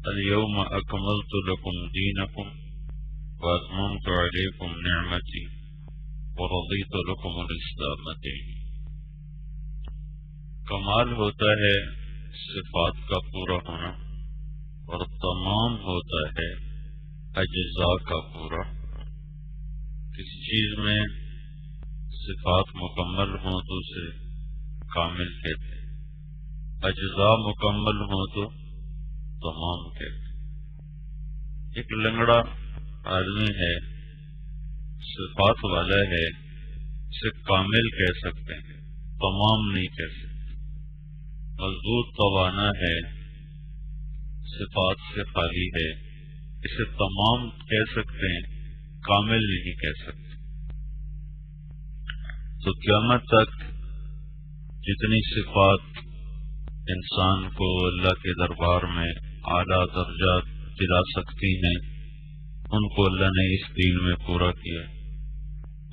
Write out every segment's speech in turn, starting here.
اليوم اکملت لکم دینکم واتممت علیکم نعمتی ورضیت لکم الاسلام دینا۔ کمال ہوتا ہے صفات کا پورا ہونا اور تمام ہوتا ہے اجزاء کا پورا۔ کسی چیز میں صفات مکمل ہوں تو اسے کامل کہتے ہیں، اجزاء مکمل ہوں تو تمام کہتے ہیں۔ ایک لنگڑا آدمی ہے، صفات والا ہے، اسے کامل کہہ سکتے ہیں، تمام نہیں کہہ سکتے۔ مضبوط توانا ہے، صفات سے خالی ہے، اسے تمام کہہ سکتے ہیں، کامل نہیں کہہ سکتے۔ تو قیامت تک جتنی صفات انسان کو اللہ کے دربار میں اعلیٰ درجات دلا سکتی ہیں ان کو اللہ نے اس دین میں پورا کیا،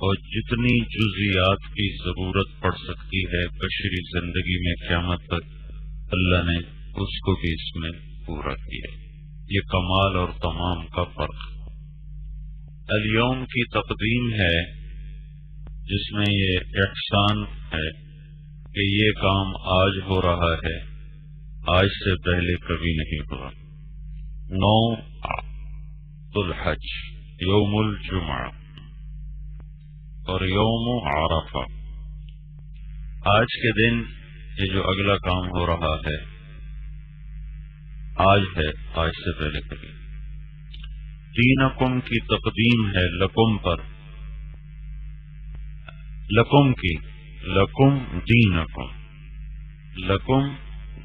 اور جتنی جزیات کی ضرورت پڑ سکتی ہے بشری زندگی میں قیامت تک اللہ نے اس کو بھی اس میں پورا کیا۔ یہ کمال اور تمام کا فرق۔ الیوم کی تقدیم ہے جس میں یہ احسان ہے کہ یہ کام آج ہو رہا ہے، آج سے پہلے کبھی نہیں ہوا۔ 9 ذو الحج، یوم الجمعہ اور یوم عرفہ۔ آج کے دن یہ جو اگلا کام ہو رہا ہے آج ہے، آج سے پہلے کبھی۔ دینکم کی تقدیم ہے لکم پر، لکم کی، لکم دینکم، لکم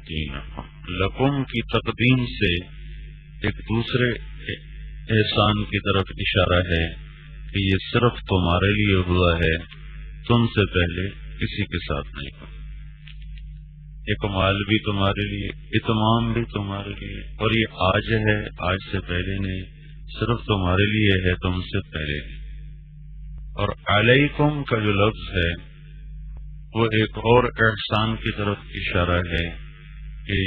دینکم، لکم کی تقدیم سے ایک دوسرے احسان کی طرف اشارہ ہے کہ یہ صرف تمہارے لیے ہوا ہے، تم سے پہلے کسی کے ساتھ نہیں ہوا۔ یہ کمال بھی تمہارے لیے، اتمام بھی تمہارے لیے، اور یہ آج ہے، آج سے پہلے نہیں، صرف تمہارے لیے ہے، تم سے پہلے نہیں۔ اور علیکم کا جو لفظ ہے وہ ایک اور احسان کی طرف اشارہ ہے کہ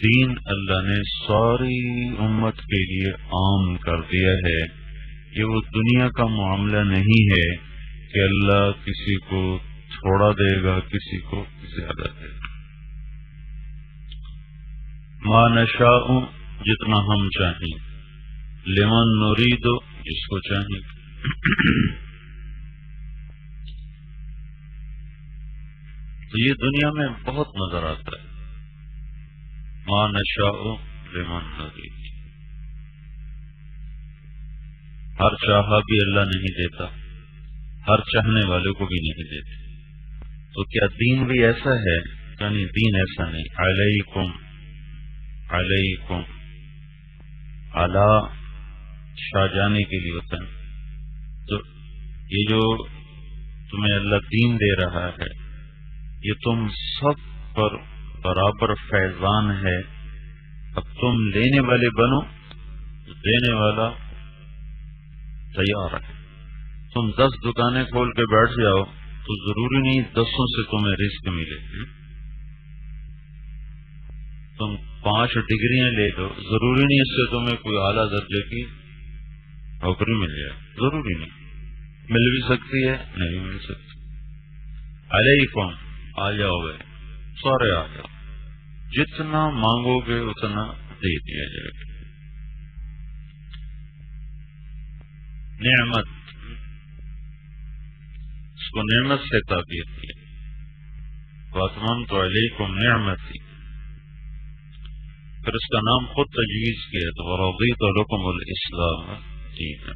دین اللہ نے ساری امت کے لیے عام کر دیا ہے۔ یہ وہ دنیا کا معاملہ نہیں ہے کہ اللہ کسی کو تھوڑا دے گا، کسی کو زیادہ دے گا۔ ما نشاء، جتنا ہم چاہیں، لمن نرید، جس کو چاہیں۔ تو یہ دنیا میں بہت نظر آتا ہے، ما نشاء لمن نرید۔ ہر چاہا بھی اللہ نہیں دیتا، ہر چاہنے والے کو بھی نہیں دیتے۔ تو کیا دین بھی ایسا ہے؟ یعنی دین ایسا نہیں۔ علیکم، علیکم، علی شاہ جانے کے لیے ہوتا ہے۔ تو یہ جو تمہیں اللہ دین دے رہا ہے یہ تم سب پر برابر فیضان ہے۔ اب تم لینے والے بنو، دینے والا تیار ہے۔ تم 10 دکانیں کھول کے بیٹھ جاؤ تو ضروری نہیں 10 سے تمہیں رزق ملے۔ تم 5 ڈگریاں لے لو، ضروری نہیں اس سے تمہیں کوئی اعلیٰ درجے کی نوکری مل جائے، ضروری نہیں۔ مل بھی سکتی ہے، نہیں مل سکتی۔ علیکم، آ جاؤ گے، سارے آ جاؤ، جتنا مانگو گے اتنا دے دیا جائے گا۔ نعمت، اس کو نعمت سے تعبیر کیا۔ واتممت علیکم نعمتی، پھر اس کا نام خود تجویز کیا تو ورضیت لکم الاسلام دینا،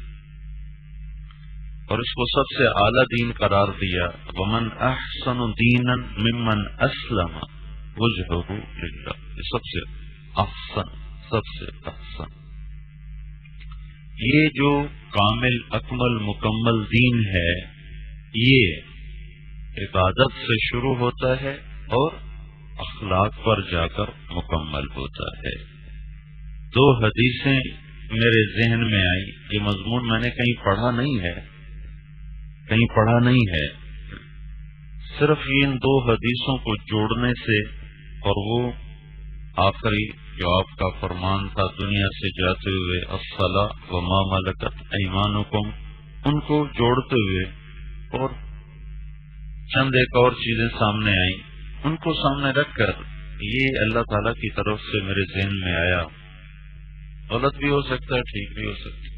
اور اس کو سب سے اعلیٰ دین قرار دیا۔ ومن احسن دینا ممن اسلم وجهه للہ، یہ سب سے احسن، سب سے احسن۔ یہ جو کامل اکمل مکمل دین ہے یہ عبادت سے شروع ہوتا ہے اور اخلاق پر جا کر مکمل ہوتا ہے۔ 2 حدیثیں میرے ذہن میں آئی، یہ مضمون میں نے کہیں پڑھا نہیں ہے، کہیں پڑھا نہیں ہے، صرف ان 2 حدیثوں کو جوڑنے سے، اور وہ آخری جو آپ کا فرمان تھا دنیا سے جاتے ہوئے الصلاۃ وما ملکت ایمانکم، ان کو جوڑتے ہوئے، اور چند ایک اور چیزیں سامنے آئیں، ان کو سامنے رکھ کر یہ اللہ تعالیٰ کی طرف سے میرے ذہن میں آیا، غلط بھی ہو سکتا ہے ٹھیک بھی ہو سکتا ہے،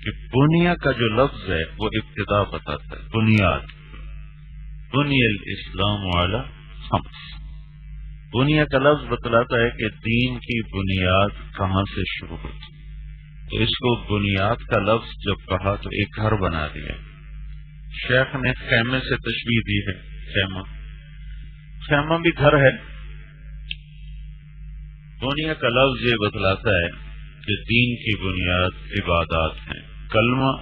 کہ بنیا کا جو لفظ ہے وہ ابتدا بتاتا ہے، بنیاد، بنی الاسلام علی خمس، بنیا کا لفظ بتلاتا ہے کہ دین کی بنیاد کہاں سے شروع ہوتی، تو اس کو بنیاد کا لفظ جب کہا تو ایک گھر بنا دیا۔ شیخ نے خیمے سے تشبیہ دی ہے، خیمہ، خیمہ بھی گھر ہے۔ بنیا کا لفظ یہ بتلاتا ہے کہ دین کی بنیاد عبادات ہیں، کلمہ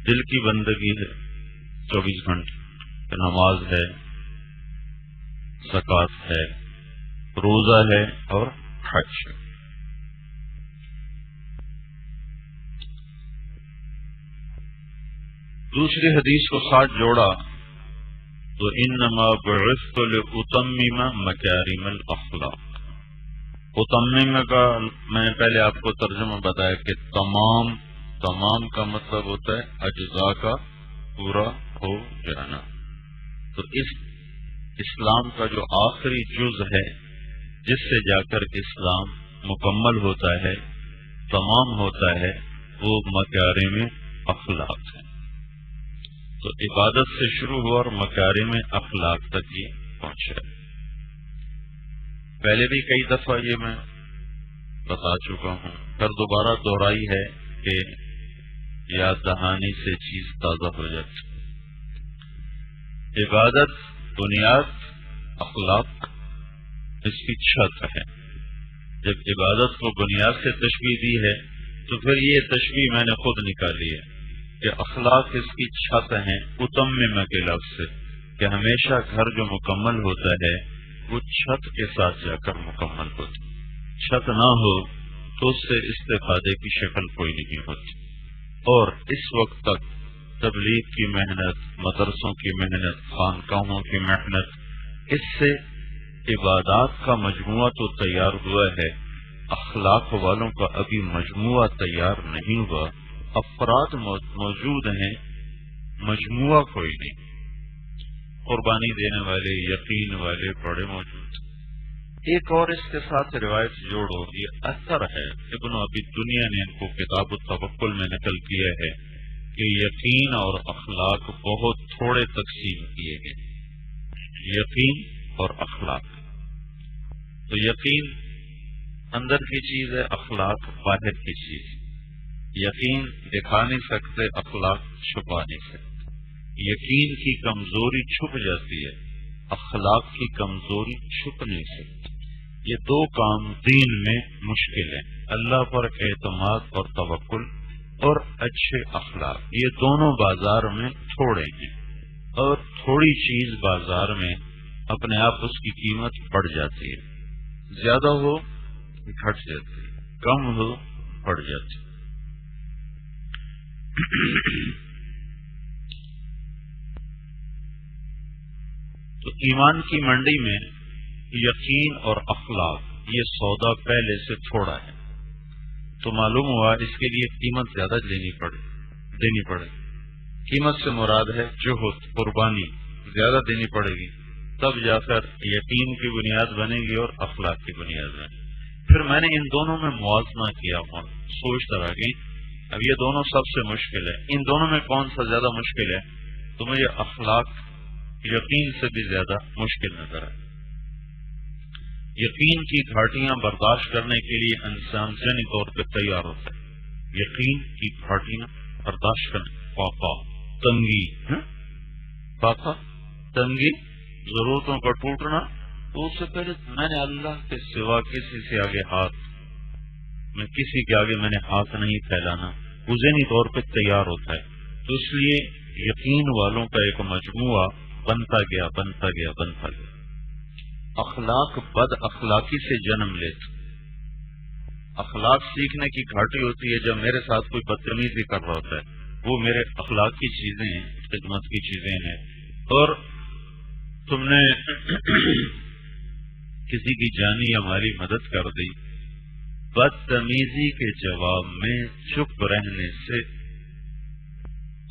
دل کی بندگی ہے 24 گھنٹے، نماز ہے، زکوٰۃ ہے، روزہ ہے اور حج ہے۔ دوسری حدیث کو ساتھ جوڑا تو انما بعثت لاتمم مکارم الاخلاق، اتمم کا میں نے پہلے آپ کو ترجمہ بتایا کہ تمام کا مطلب ہوتا ہے اجزاء کا پورا ہو جانا، تو اس اسلام کا جو آخری جز ہے جس سے جا کر اسلام مکمل ہوتا ہے، تمام ہوتا ہے، وہ مکارم اخلاق ہے۔ تو عبادت سے شروع ہوا اور مکارم اخلاق تک یہ پہنچا۔ پہلے بھی کئی دفعہ یہ میں بتا چکا ہوں، پھر دوبارہ دہرائی ہے کہ یاد دہانی سے چیز تازہ ہو جاتی۔ عبادت بنیاد، اخلاق اس کی چھت ہے۔ جب عبادت کو بنیاد سے تشبیہ دی ہے تو پھر یہ تشبیہ میں نے خود نکالی ہے کہ اخلاق اس کی چھت ہیں، اتمم کے لفظ سے، کہ ہمیشہ گھر جو مکمل ہوتا ہے وہ چھت کے ساتھ جا کر مکمل ہوتا ہے، چھت نہ ہو تو اس سے استفادے کی شکل کوئی نہیں ہوتی۔ اور اس وقت تک تبلیغ کی محنت، مدرسوں کی محنت، خانقاہوں کی محنت، اس سے عبادات کا مجموعہ تو تیار ہوا ہے، اخلاق والوں کا ابھی مجموعہ تیار نہیں ہوا۔ افراد موجود ہیں، مجموعہ کوئی نہیں۔ قربانی دینے والے، یقین والے بڑے موجود۔ ایک اور اس کے ساتھ روایت جوڑو، یہ اثر ہے، ابن ابی دنیا نے ان کو کتاب التوکل میں نقل کیا ہے کہ یقین اور اخلاق بہت تھوڑے تقسیم کیے گئے، یقین اور اخلاق۔ تو یقین اندر کی چیز ہے، اخلاق باہر کی چیز۔ یقین دکھا نہیں سکتے، اخلاق چھپا نہیں سکتے۔ یقین کی کمزوری چھپ جاتی ہے، اخلاق کی کمزوری چھپ نہیں سکتی۔ یہ دو کام دین میں مشکل ہیں، اللہ پر اعتماد اور توکل اور اچھے اخلاق، یہ دونوں بازار میں تھوڑے ہیں، اور تھوڑی چیز بازار میں اپنے آپ اس کی قیمت بڑھ جاتی ہے، زیادہ ہو گھٹ جاتی ہے، کم ہو بڑھ جاتی ہے۔ تو ایمان کی منڈی میں یقین اور اخلاق یہ سودا پہلے سے تھوڑا ہے، تو معلوم ہوا اس کے لیے قیمت زیادہ دینی پڑے۔ قیمت سے مراد ہے جہد، قربانی زیادہ دینی پڑے گی، تب جا کر یقین کی بنیاد بنے گی اور اخلاق کی بنیاد بنے گی۔ پھر میں نے ان دونوں میں موازنہ کیا ہوں، سوچتا رہا کہ اب یہ دونوں سب سے مشکل ہے، ان دونوں میں کون سا زیادہ مشکل ہے؟ تو مجھے اخلاق یقین سے بھی زیادہ مشکل نظر آئے۔ یقین کی گھاٹیاں برداشت کرنے کے لیے انسان ذہنی طور پہ تیار ہوتا ہے، یقین کی گھاٹیاں برداشت کرنے، تنگی، ضرورتوں کا ٹوٹنا، تو اس سے پہلے میں نے اللہ کے سوا کسی سے آگے میں کسی کے آگے میں نے ہاتھ نہیں پھیلانا، وہ ذہنی طور پہ تیار ہوتا ہے۔ تو اس لیے یقین والوں کا ایک مجموعہ بنتا گیا۔ اخلاق بد اخلاقی سے جنم لیتے، اخلاق سیکھنے کی گھاٹی ہوتی ہے جب میرے ساتھ کوئی بدتمیزی کر رہا ہوتا ہے، وہ میرے اخلاق کی چیزیں ہیں، خدمت کی چیزیں ہیں۔ اور تم نے کسی کی جانی یا مالی مدد کر دی، بدتمیزی کے جواب میں چپ رہنے سے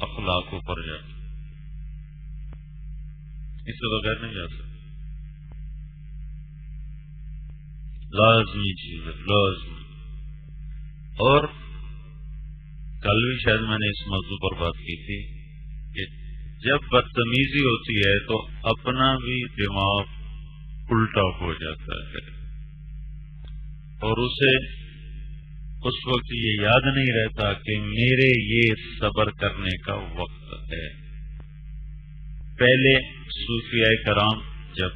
اخلاق اوپر جاتا، اس سے بغیر نہیں جا سکتا، لازمی چیز ہے، لازمی۔ اور کل بھی شاید میں نے اس موضوع پر بات کی تھی کہ جب بدتمیزی ہوتی ہے تو اپنا بھی دماغ الٹا ہو جاتا ہے اور اسے اس وقت یہ یاد نہیں رہتا کہ میرے یہ صبر کرنے کا وقت ہے۔ پہلے صوفیاء کرام جب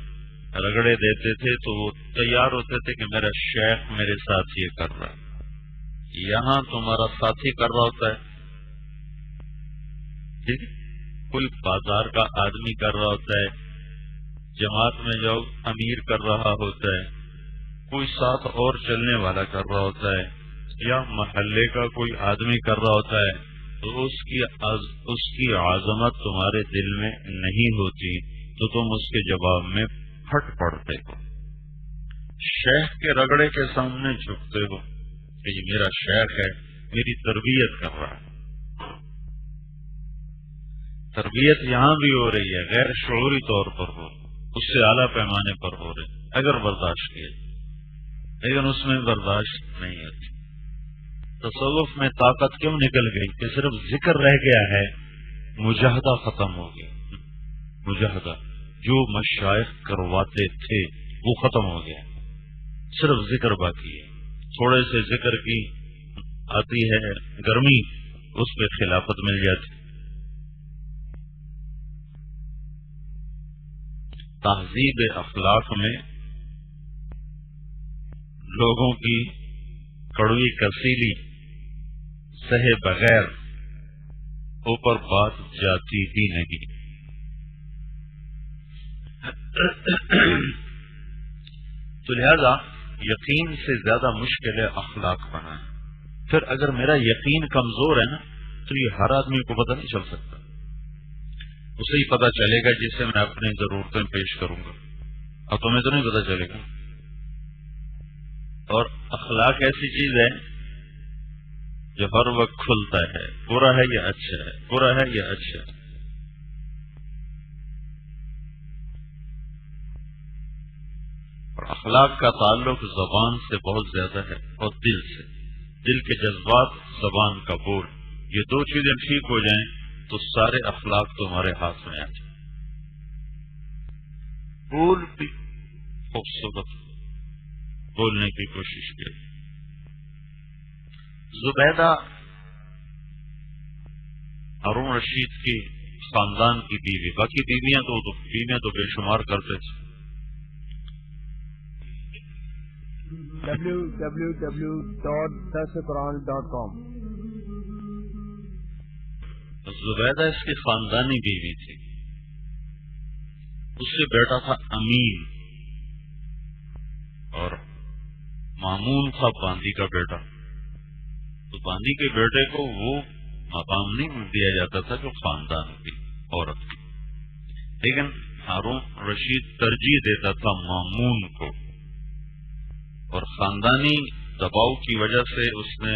رگڑے دیتے تھے تو وہ تیار ہوتے تھے کہ میرا شیخ میرے ساتھ یہ کر رہا ہے، یہاں تمہارا ساتھی کر رہا ہوتا ہے، ٹھیک، کوئی بازار کا آدمی کر رہا ہوتا ہے، جماعت میں جو امیر کر رہا ہوتا ہے، کوئی ساتھ اور چلنے والا کر رہا ہوتا ہے، یا محلے کا کوئی آدمی کر رہا ہوتا ہے، تو اس کی عظمت تمہارے دل میں نہیں ہوتی تو تم اس کے جواب میں پھٹ پڑتے ہو، شیخ کے رگڑے کے سامنے جھکتے ہو کہ یہ میرا شیخ ہے، میری تربیت کر رہا ہے۔ تربیت یہاں بھی ہو رہی ہے، غیر شعوری طور پر ہو، اس سے اعلیٰ پیمانے پر ہو رہی اگر برداشت کیے، لیکن اس میں برداشت نہیں ہوتی۔ تصوف میں طاقت کیوں نکل گئی کہ صرف ذکر رہ گیا ہے، مجاہدہ ختم ہو گیا، مجاہدہ جو مشائخ کرواتے تھے وہ ختم ہو گیا، صرف ذکر باقی ہے۔ تھوڑے سے ذکر کی آتی ہے گرمی، اس پہ خلافت مل جاتی۔ تہذیب اخلاق میں لوگوں کی کڑوی کسیلی سہے بغیر اوپر بات جاتی ہی نہیں۔ تو لہذا یقین سے زیادہ مشکل ہے اخلاق بنانا۔ پھر اگر میرا یقین کمزور ہے نا تو یہ ہر آدمی کو پتہ نہیں چل سکتا، اسے ہی پتہ چلے گا جس سے میں اپنی ضرورتیں پیش کروں گا، اب تمہیں تو نہیں پتہ چلے گا۔ اور اخلاق ایسی چیز ہے جو ہر وقت کھلتا ہے، برا ہے یا اچھا ہے، برا ہے یا اچھا ہے۔ اور اخلاق کا تعلق زبان سے بہت زیادہ ہے اور دل سے، دل کے جذبات، زبان کا بول، یہ دو چیزیں ٹھیک ہو جائیں تو سارے اخلاق تمہارے ہاتھ میں آ جائیں۔ بول بھی خوبصورت بولنے کی کوشش کی۔ زبیدہ ہارون رشید کی خاندان کی بیوی، باقی بیویاں تو بے شمار کرتے تھے۔ www.darsequran.com زبیدہ اس کی خاندانی بیوی تھی، اس سے بیٹا تھا امین اور مامون تھا باندی کا بیٹا۔ تو باندی کے بیٹے کو وہ مقام نہیں دیا جاتا تھا جو خاندان کی عورت کی، لیکن ہارون رشید ترجیح دیتا تھا مامون کو، اور خاندانی دباؤ کی وجہ سے اس نے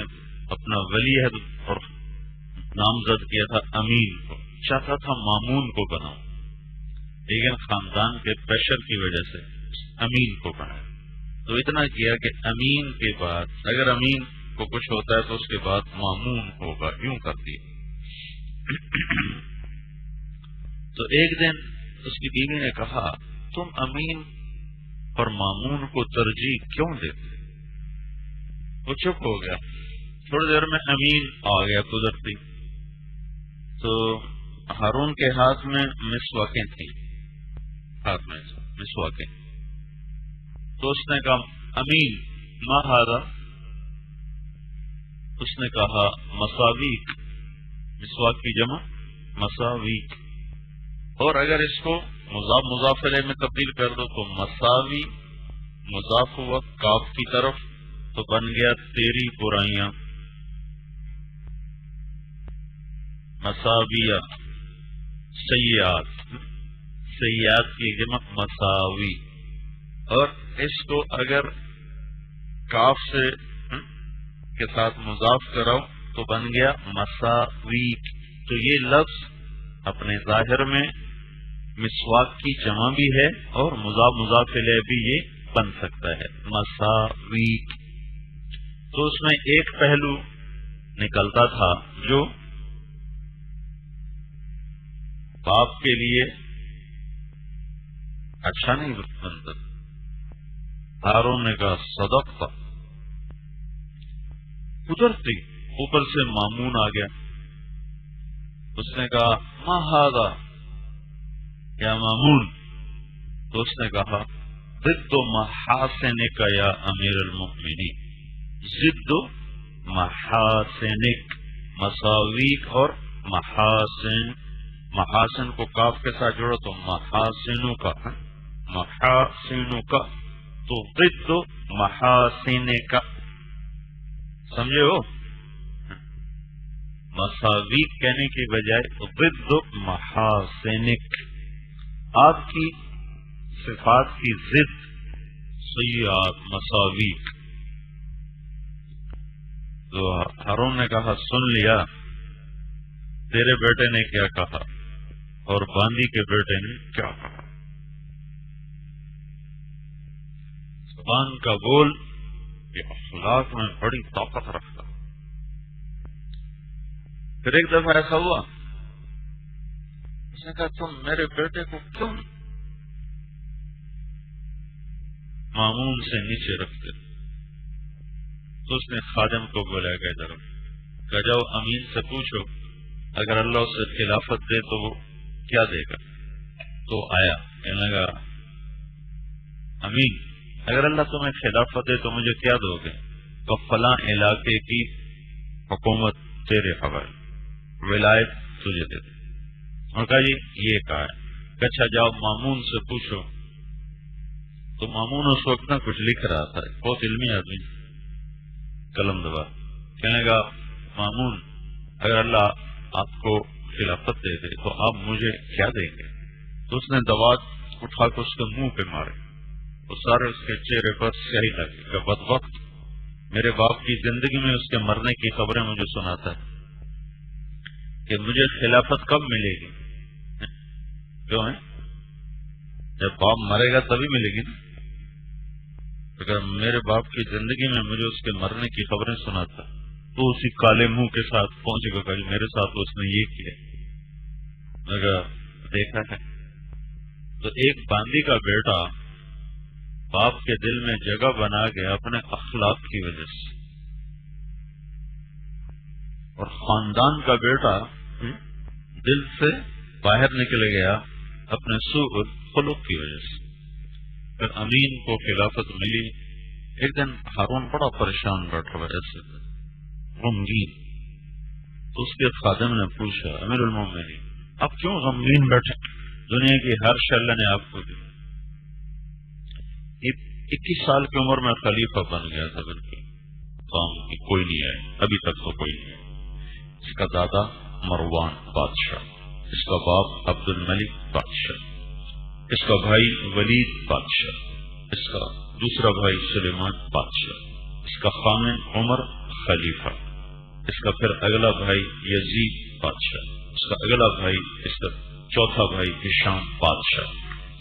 اپنا ولی عہد اور نامزد کیا تھا امین کو، چاہتا تھا مامون کو بناؤ، لیکن خاندان کے پریشر کی وجہ سے امین کو بنایا۔ تو اتنا کیا کہ امین کے بعد اگر امین کو کچھ ہوتا ہے تو اس کے بعد مامون ہوگا، یوں کر دیا۔ تو ایک دن اس کی بیوی نے کہا تم امین اور مامون کو ترجیح کیوں دیتے؟ وہ چپ ہو گیا۔ تھوڑی دیر میں امین آ گیا قدرتی، تو ہارون کے ہاتھ میں مسواکیں تھیں، ہاتھ میں مسواکیں، تو اس نے کہا امین ما ھذا، اس نے کہا مساویک، مسواک کی جمع مساویک، اور اگر اس کو مضاف مضاف الیہ میں تبدیل کر دو تو مساوی مضاف ہوا کاف کی طرف تو بن گیا تیری برائیاں، مساویہ سیئات، سیئات کی جمع مساوی، اور اس کو اگر کاف سے کے ساتھ مضاف کراؤ تو بن گیا مساویک. تو یہ لفظ اپنے ظاہر میں مسواک کی جمع بھی ہے اور مضاف الیہ بھی یہ بن سکتا ہے مساویک. تو اس میں ایک پہلو نکلتا تھا جو باپ کے لیے اچھا نہیں بنتا. ہارون نے کہا صدقت. قدرتی اوپر سے مامون آ گیا. اس نے کہا ما ھذا یا مامون. تو اس نے کہا ضد محاسنک یا امیر المؤمنین. ضد محاسنک، مساویک اور محاسن. محاسن کو کاف کے ساتھ جوڑو تو محاسنوں کا، محاسنوں کا. تو ضد محاسنک سمجھے ہو. مساویک کہنے کی بجائے ضد محاسنک. آپ کی صفات کی ضد سیئات مساویک. تو ہارون نے کہا سن لیا تیرے بیٹے نے کیا کہا اور باندی کے بیٹے نے کیا کہا. زبان کا بول یہ اخلاق میں بڑی طاقت رکھتا. پھر ایک دفعہ ایسا ہوا اس نے کہا تم میرے بیٹے کو کیوں مامون سے نیچے رکھتے. تو اس نے خادم کو بلایا گیا ادھر کہ جاؤ امین سے پوچھو اگر اللہ اسے خلافت دے تو وہ کیا دے گا. تو آیا کہنے لگا امین اگر اللہ تمہیں خلافت دے تو مجھے کیا دو گے. تو فلاں علاقے کی حکومت تیرے حوالے، ولایت تجھے دے دے. اور کہا جی یہ کہا ہے کہ اچھا جاؤ مامون سے پوچھو. تو مامون اس وقت نہ کچھ لکھ رہا تھا، بہت علمی آدمی، قلم دبا. کہنے لگا مامون اگر اللہ آپ کو خلافت دے دے تو آپ مجھے کیا دیں گے. تو اس نے دوات اٹھا کے اس کے منہ پہ مارے. وہ سارے اس کے چہرے پر سیاہی لگی کہ بدبخت میرے باپ کی زندگی میں اس کے مرنے کی خبریں مجھے سناتا ہے کہ مجھے خلافت کب ملے گی. کیوں ہے جب باپ مرے گا تبھی ملے گی نا. اگر میرے باپ کی زندگی میں مجھے اس کے مرنے کی خبریں سناتا تو اسی کالے منہ کے ساتھ پہنچے گا کہ میرے ساتھ اس نے یہ کیا. مگر دیکھا ہے تو ایک باندی کا بیٹا باپ کے دل میں جگہ بنا گیا اپنے اخلاق کی وجہ سے، اور خاندان کا بیٹا دل سے باہر نکل گیا اپنے سوء خلق کی وجہ سے. پھر امین کو خلافت ملی. ایک دن ہارون بڑا پریشان بیٹھا ہوا ایسے غمگین. تو اس کے خادم نے پوچھا امیر المومنین آپ کیوں غمگین بیٹھے؟ دنیا کی ہر شے اللہ نے آپ کو دی. 21 سال کی عمر میں خلیفہ بن گیا تھا، بالکل کام کی کوئی نہیں آئے ابھی تک تو کوئی نہیں آئے. اس کا دادا مروان بادشاہ، اس کا باپ عبد الملک بادشاہ، اس کا بھائی ولید بادشاہ، اس کا دوسرا بھائی سلیمان بادشاہ، اس کا خامن عمر خلیفہ، اس کا پھر اگلا بھائی یزید بادشاہ، اس کا اگلا بھائی، اس کا چوتھا بھائی ہشام بادشاہ.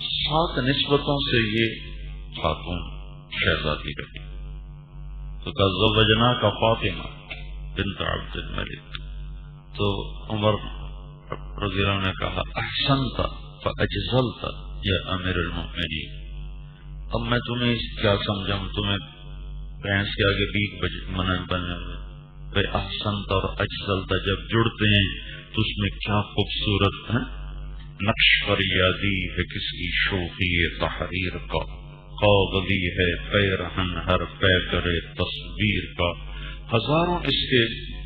7 نسبتوں سے یہ خاتون شہزادی رہی. تو تزوجنا کا فاطمہ بنت عبد الملک. تو عمر رضی اللہ عنہ نے کہا احسنت فاجزلت یا امیر المؤمنین. اب میں تمہیں کیا سمجھاؤں، تمہیں بھینس کے آگے بیک بنے ہوئے. احسنت اور اجزلت جب جڑتے ہیں تو اس میں کیا خوبصورت ہے. نقش پر یادی ہے کس کی شوخی تحریر کا، قاضی ہے پیرہن ہر پے کرے تصویر کا. ہزاروں اس کے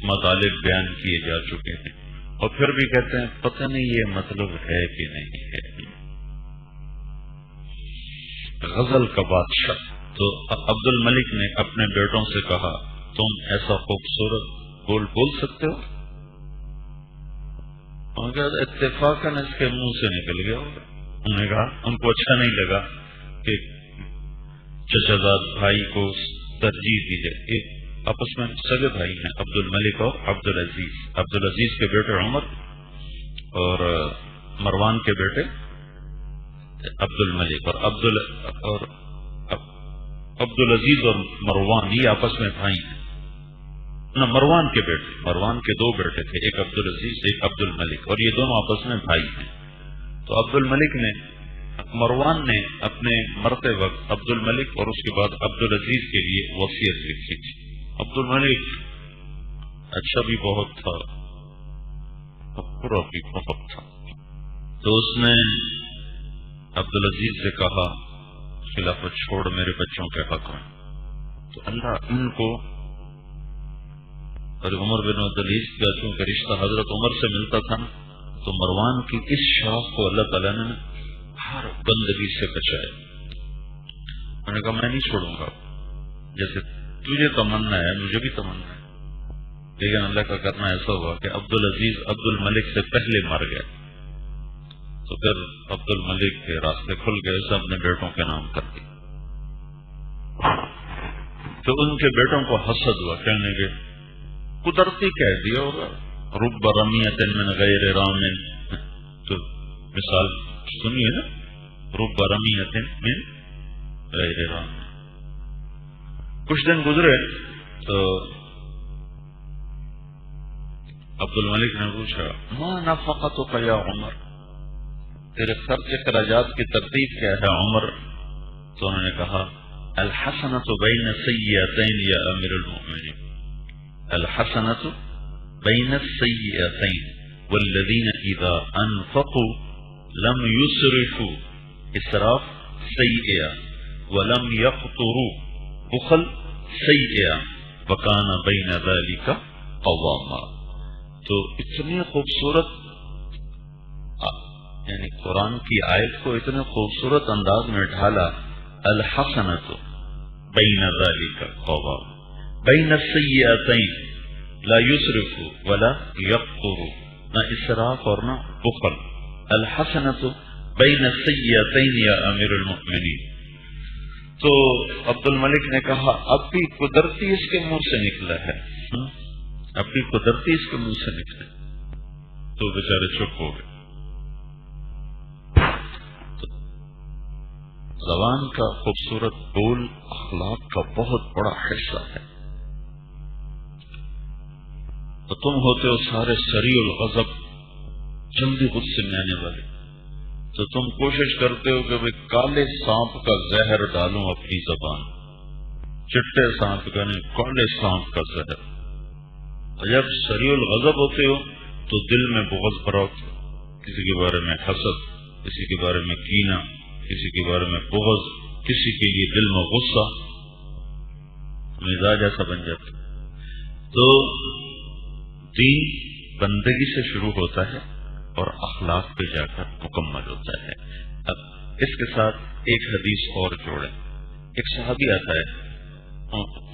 مطالب بیان کیے جا چکے ہیں اور پھر بھی کہتے ہیں پتہ نہیں یہ مطلب ہے کہ نہیں ہے. غزل کا بادشاہ. تو عبد الملک نے اپنے بیٹوں سے کہا تم ایسا خوبصورت بول سکتے ہو؟ اتفاقاً اس کے منہ سے نکل گیا. انہوں نے کہا ان کو اچھا نہیں لگا کہ چچازاد بھائی کو ترجیح دی جائے. ایک آپس میں سگے بھائی ہیں، عبد الملک اور عبد العزیز. عبد العزیز کے بیٹے عمر اور مروان کے بیٹے عبد الملک، اور عبد العزیز اور مروان یہ آپس میں بھائی ہیں. نہ مروان کے بیٹے، مروان کے دو بیٹے تھے، ایک عبد العزیز ایک عبد الملک، اور یہ دونوں آپس میں بھائی ہیں. تو عبد الملک نے، مروان نے اپنے مرتے وقت عبد الملک اور اس کے بعد عبد العزیز کے لیے وصیت لکھی تھی. عبد الملک اچھا بھی بہت تھا، برا بھی بہت تھا. تو اس نے عبد العزیز سے کہا خلافت چھوڑ میرے بچوں کے حق میں. تو اللہ ان کو، اور عمر بن عبدالعزیز کا چونکہ رشتہ حضرت عمر سے ملتا تھا، تو مروان کی اس شاخ کو اللہ تعالیٰ نے ہر گندگی سے بچایا. میں نے کہا میں نہیں چھوڑوں گا، جیسے تجھے تمنا ہے مجھے بھی تمنا ہے. لیکن اللہ کا کرنا ایسا ہوا کہ عبد العزیز عبد الملک سے پہلے مر گئے. تو پھر عبد الملک کے راستے کھل گئے، اسے اپنے بیٹوں کے نام کر دی. تو ان کے بیٹوں کو حسد ہوا، کہنے لگے قدرتی کہہ دیا ہوگا رب رمیت من غیر رام. تو مثال سنیے نا، رب رمیت من غیر رام. کچھ دن گزرے تو عبد الملک نے پوچھا ما نفقتک یا عمر، تیرے خرچ اخراجات کی ترتیب کیا ہے عمر؟ تو انہوں نے کہا الحسنۃ بین السیئتین یا امیر المؤمنین، الحسنۃ بین السیئتین والذین اذا انفقوا لم یسرفوا، اسراف سیئہ، ولم یقتروا، بخل سیئہ، وکان بین ذلک قواما. تو اتنی خوبصورت، یعنی قرآن کی آیت کو اتنے خوبصورت انداز میں ڈھالا، الحسنۃ بین ذلک قواما، بین السیئتین لا یسرف ولا یقتر، نہ اسراف اور نہ بخل. الحسنۃ بین السیئتین یا امیر المؤمنین. تو عبد الملک نے کہا اب بھی قدرتی اس کے منہ سے نکلا ہے، اب بھی قدرتی اس کے منہ سے نکلے. تو بیچارے چپ ہو گئے. زبان کا خوبصورت بول اخلاق کا بہت بڑا حصہ ہے. تو تم ہوتے ہو سارے سریع الغضب، جلدی غصے میں آنے والے. تو تم کوشش کرتے ہو کہ بھئی کالے سانپ کا زہر ڈالوں اپنی زبان، چٹے سانپ کا نہیں، کالے سانپ کا زہر. جب سریع الغضب ہوتے ہو تو دل میں بغض بھرا، کسی کے بارے میں حسد، کسی کے بارے میں کینہ، کسی کے بارے میں بغض، کسی کے لیے دل میں غصہ، مزاج ایسا بن جاتا. تو دین بندگی سے شروع ہوتا ہے اور اخلاق پہ جا کر مکمل ہوتا ہے. اب اس کے ساتھ ایک حدیث اور جوڑیں. ایک صحابی آتا ہے،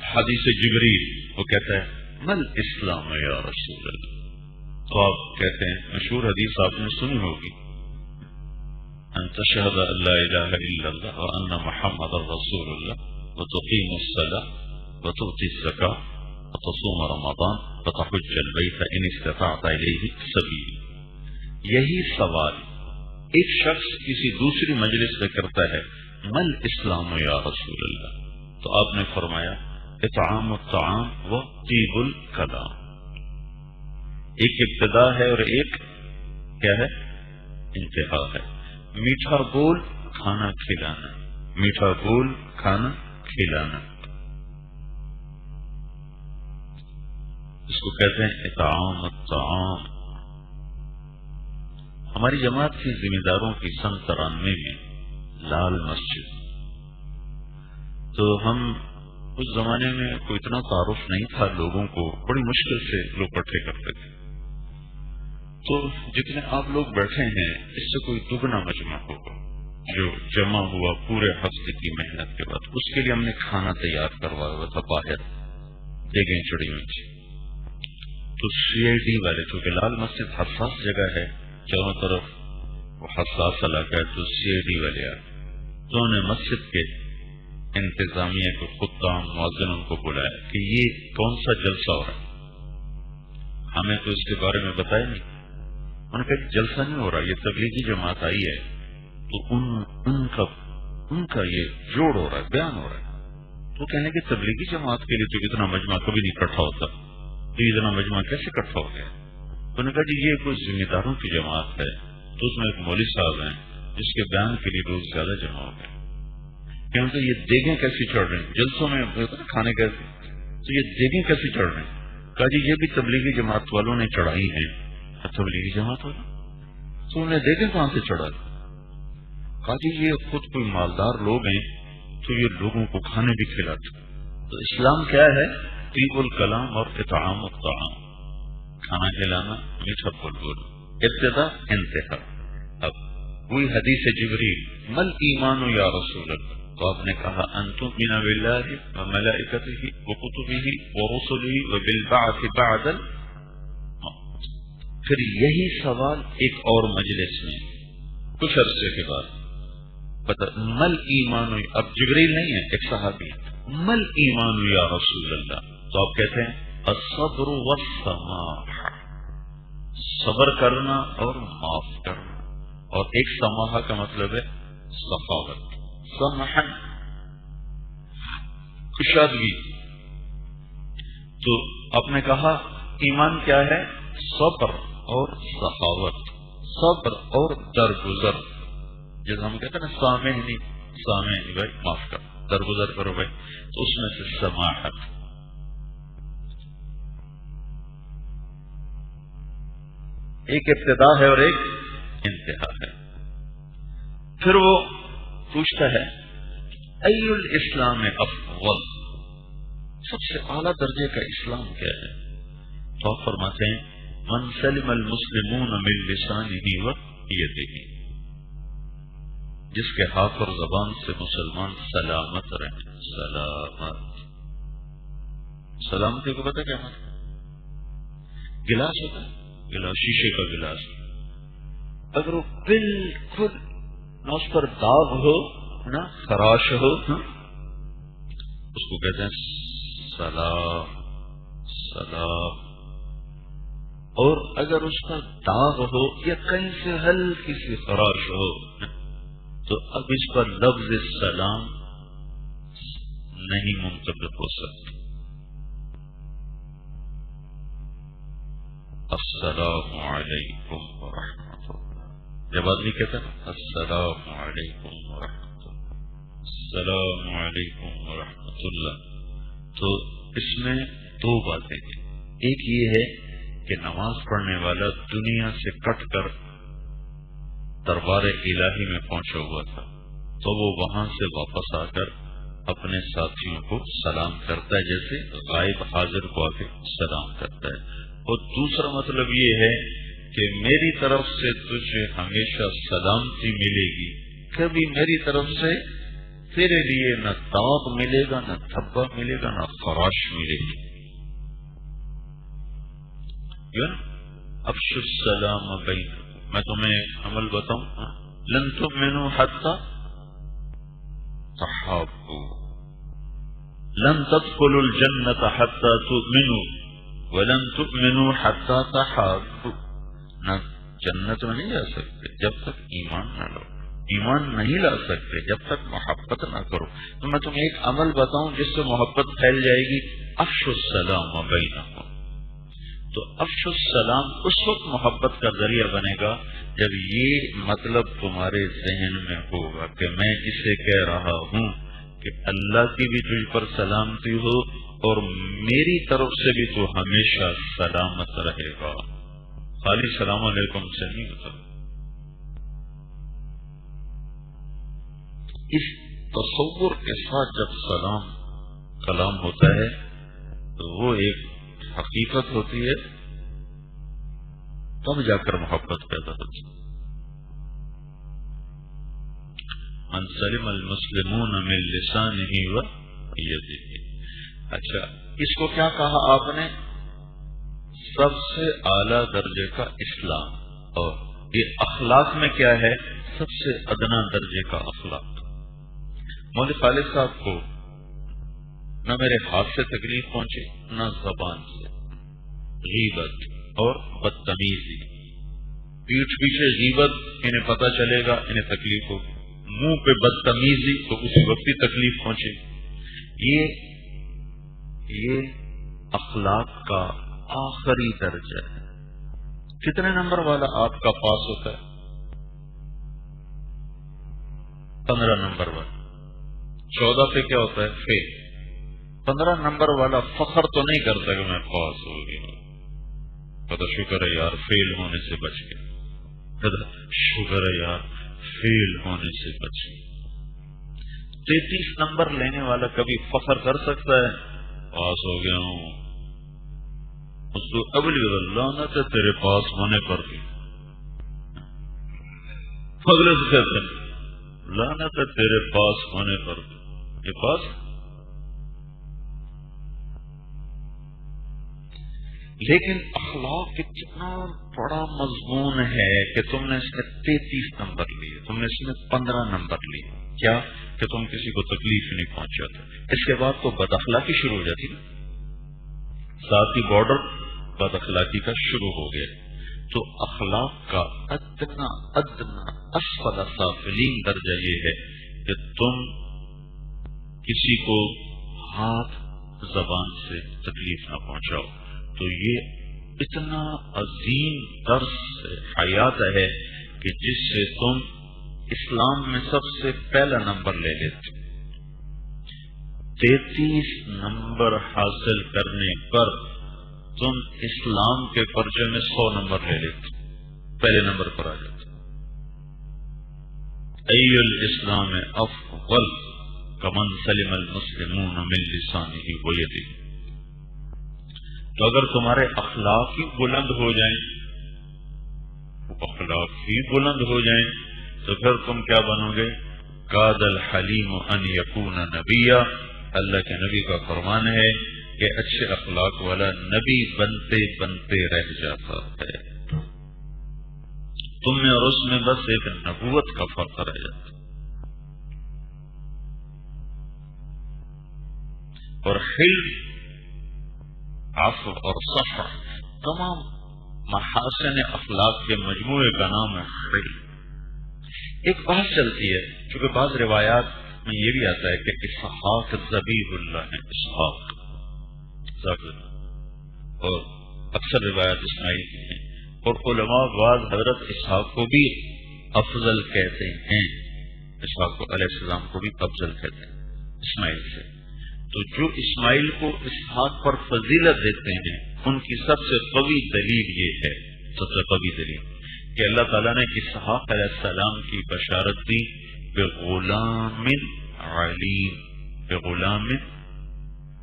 حدیث جبریل، وہ کہتا ہے مل اسلام یا رسول اللہ. تو آپ کہتے ہیں مشہور حدیث آپ نے سنی ہوگی، ان تشہد ان لا الہ الا اللہ وان محمد رسول اللہ وتقیم الصلاة وتؤتی الزکاة وتصوم رمضان وتحج البیت ان استطعت الیہ سبیلا. یہی سوال ایک شخص کسی دوسری مجلس میں کرتا ہے، مل اسلام یا رسول اللہ. تو آپ نے فرمایا اطعام الطعام و طیب الکلام. ایک ابتدا ہے اور ایک کیا ہے؟ انتہا ہے. میٹھا بول کھانا کھلانا، میٹھا بول کھانا کھلانا، اس کو کہتے ہیں اطعام الطعام. ہماری جماعت کی ذمہ داروں کی سن 93 میں لال مسجد. تو ہم اس زمانے میں کوئی اتنا تعارف نہیں تھا لوگوں کو، بڑی مشکل سے لوگ اکٹھے کرتے تھے. تو جتنے آپ لوگ بیٹھے ہیں اس سے کوئی دگنا مجمع ہوگا جو جمع ہوا پورے ہفتے کی محنت کے بعد. اس کے لیے ہم نے کھانا تیار کروایا ہوا تھا باہر، دیگیں چڑی ہوئی تھی. تو سی آئی ڈی والے، چونکہ لال مسجد حساس جگہ ہے، چاروں طرف وہ حساس علاقہ ہے، تو سی آئی ڈی والے آئے تو انہوں نے مسجد کے انتظامیہ کو خطام مؤذنوں کو بلایا کہ یہ کون سا جلسہ ہو رہا ہے، ہمیں تو اس کے بارے میں بتایا نہیں۔ انہوں نے کہا کہ جلسہ نہیں ہو رہا، یہ تبلیغی جماعت آئی ہے تو ان کا یہ جوڑ ہو رہا ہے، بیان ہو رہا ہے۔ تو کہنے کہ تبلیغی جماعت کے لیے تو اتنا مجمع کبھی نہیں اکٹھا ہوتا، تو اتنا مجمع کیسے اکٹھا ہو گیا؟ انہوں نے کہا جی یہ کوئی ذمہ داروں کی جماعت ہے، تو اس میں ایک مولوی صاحب ہیں جس کے بیان کے لیے لوگ زیادہ جمع ہو گئے، کیونکہ یہ دیگیں کیسی چڑھ رہی ہیں جلسوں میں کھانے کیسے، تو یہ دیگیں کیسی چڑھ رہی ہیں؟ کہا جی یہ بھی تبلیغی جماعت والوں نے چڑھائی ہیں۔ تبلیغی جماعت والا تو انہیں دیگیں کہاں سے چڑھا؟ کہا جی یہ خود کوئی مالدار لوگ ہیں تو یہ لوگوں کو کھانے بھی کھلاتے۔ تو اسلام کیا ہے؟ طیب الکلام اور اطعام الطعام، کھانا کھلانا، میٹھا بول بول، ابتدا انتہا۔ اب وہی حدیث جبریل مل ایمان یا رسول اللہ، تو آپ نے کہا ان تؤمن باللہ وملائکتہ وکتبہ ورسلہ وبالبعث بعد الموت۔ پھر یہی سوال ایک اور مجلس میں کچھ عرصے کے بعد بتا مل ایمان، اب جبریل نہیں ہے، ایک صحابی، مل ایمان یا رسول اللہ، تو آپ کہتے ہیں الصبر والسماح، صبر کرنا اور معاف کرنا، اور ایک سماحہ کا مطلب ہے سخاوت، سمحن کشادگی۔ تو آپ نے کہا ایمان کیا ہے؟ صبر اور سخاوت، صبر اور درگزر، جیسے ہم کہتے ہیں نا سامحنی بھائی معاف کر، درگزر کرو بھائی، تو اس میں سے سماحت۔ ایک ابتدا ہے اور ایک انتہا ہے۔ پھر وہ پوچھتا ہے ای الاسلام افضل، سب سے اعلیٰ درجے کا اسلام کیا ہے؟ تو آپ فرماتے ہیں من سلم المسلمون من لسانہ ویدہ، جس کے ہاتھ اور زبان سے مسلمان سلامت رہیں۔ سلامت، سلامتی کو پتہ کیا مطلب؟ گلاس ہوتا ہے، گلاس شیشے کا گلاس، اگر وہ بالکل نہ اس پر داغ ہو نہ خراش ہو، اس کو کہتے ہیں سلام سلام، اور اگر اس کا داغ ہو یا کہیں سے ہلکی سی خراش ہو تو اب اس پر لفظ سلام نہیں منطبق ہو سکتا۔ السلام علیکم ورحمۃ اللہ، جب آدمی کہتا ہے السلام علیکم ورحمۃ اللہ، السلام علیکم ورحمۃ اللہ، تو اس میں دو باتیں ہیں۔ ایک یہ ہے کہ نماز پڑھنے والا دنیا سے کٹ کر دربار الہی میں پہنچا ہوا تھا، تو وہ وہاں سے واپس آ کر اپنے ساتھیوں کو سلام کرتا ہے، جیسے غائب حاضر کو آ کے سلام کرتا ہے۔ اور دوسرا مطلب یہ ہے کہ میری طرف سے تجھے ہمیشہ سلامتی ملے گی، کبھی میری طرف سے تیرے لیے نہ داغ ملے گا، نہ دھبا ملے گا، نہ خراش ملے گی۔ افشوا السلام بینکم، میں تمہیں عمل بتاؤں، لن تؤمنوا حتی تحابوا، لن تدخلوا الجنۃ حتی تؤمنوا ولن تؤمنوا حتی تحابوا، نہ جنت میں نہیں جا سکتے جب تک ایمان نہ لاؤ، ایمان نہیں لا سکتے جب تک محبت نہ کرو۔ تو میں تمہیں ایک عمل بتاؤں جس سے محبت پھیل جائے گی، افشوا السلام بینکم۔ تو افشوا السلام اس وقت محبت کا ذریعہ بنے گا جب یہ مطلب تمہارے ذہن میں ہوگا کہ میں اسے کہہ رہا ہوں کہ اللہ کی بھی تجھ پر سلامتی ہو اور میری طرف سے بھی تو ہمیشہ سلامت رہے گا، خالی سلام علیکم سے نہیں ہوتا۔ اس تصور کے ساتھ جب سلام کلام ہوتا ہے تو وہ ایک حقیقت ہوتی ہے، تب جا کر محبت پیدا ہوتی ہے۔ من سلم المسلمون من لسانہ ویدہ۔ اچھا، اس کو کیا کہا آپ نے؟ سب سے اعلیٰ درجے کا اسلام، اور یہ اخلاق میں کیا ہے؟ سب سے ادنا درجے کا اخلاق۔ مولوی خالد صاحب کو نہ میرے ہاتھ سے تکلیف پہنچے نہ زبان سے، غیبت اور بدتمیزی، پیٹھ پیچھے غیبت انہیں پتہ چلے گا انہیں تکلیف ہوگی، منہ پہ بدتمیزی تو اسی وقت ہی تکلیف پہنچے گی۔ یہ اخلاق کا آخری درجہ ہے۔ کتنے نمبر والا آپ کا پاس ہوتا ہے؟ 15 نمبر والا۔ 14 پہ کیا ہوتا ہے؟ فیل۔ 15 نمبر والا فخر تو نہیں کرتا کہ میں پاس ہو گیا، تو شکر ہے یار فیل ہونے سے بچ گیا، شکر ہے یار فیل ہونے سے بچ گیا۔ 33 نمبر لینے والا کبھی فخر کر سکتا ہے پاس ہو گیا ہوں؟ اس کو ابلی لعنت ہے تیرے پاس ہونے پر بھی، اگلے سے کہتے ہیں لعنت ہے تیرے پاس ہونے پر بھی، یہ پاس۔ لیکن اخلاق اتنا بڑا مضمون ہے کہ تم نے اس میں 33 نمبر لیے، تم نے اس میں 15 نمبر لیے، کیا کہ تم کسی کو تکلیف نہیں پہنچاتے۔ اس کے بعد تو بد اخلاقی شروع ہو جاتی، ساتھ ہی بارڈر بد اخلاقی کا شروع ہو گیا۔ تو اخلاق کا ادنا اسفل سافلین درجہ یہ ہے کہ تم کسی کو ہاتھ زبان سے تکلیف نہ پہنچاؤ۔ تو یہ اتنا عظیم درس حیات ہے کہ جس سے تم اسلام میں سب سے پہلا نمبر لے لیتے۔ 33 نمبر حاصل کرنے پر تم اسلام کے پرچے میں 100 نمبر لے لیتے، پہلے نمبر پر آ جاتے۔ ای الاسلام افضل کمن سلم المسلمون من لسانه ویده۔ تو اگر تمہارے اخلاق ہی بلند ہو جائیں، اخلاق ہی بلند ہو جائیں تو پھر تم کیا بنو گے؟ قاد الحلیم ان یکون نبیا، اللہ کے نبی کا فرمان ہے کہ اچھے اخلاق والا نبی بنتے بنتے رہ جاتا ہے۔ تم میں اور اس میں بس ایک نبوت کا فرق رہ جاتا ہے۔ اور حلم، عفو اور صفح، تمام محاسن اخلاق کے مجموعے کا نام ہے حلم۔ ایک بات چلتی ہے، کیونکہ بعض روایات میں یہ بھی آتا ہے کہ اسحاق ذبیح اللہ ہے، اسحاق اور اکثر روایات اسماعیل کی ہیں، اور علماء بعض حضرت اسحاق کو بھی افضل کہتے ہیں، اسحاق کو علیہ السلام کو بھی افضل کہتے ہیں اسماعیل سے۔ تو جو اسماعیل کو اسحاق پر فضیلت دیتے ہیں ان کی سب سے قوی دلیل یہ ہے، سب سے قوی دلیل کہ اللہ تعالیٰ نے اسحاق علیہ السلام کی بشارت دی بغلام علیم، بغلام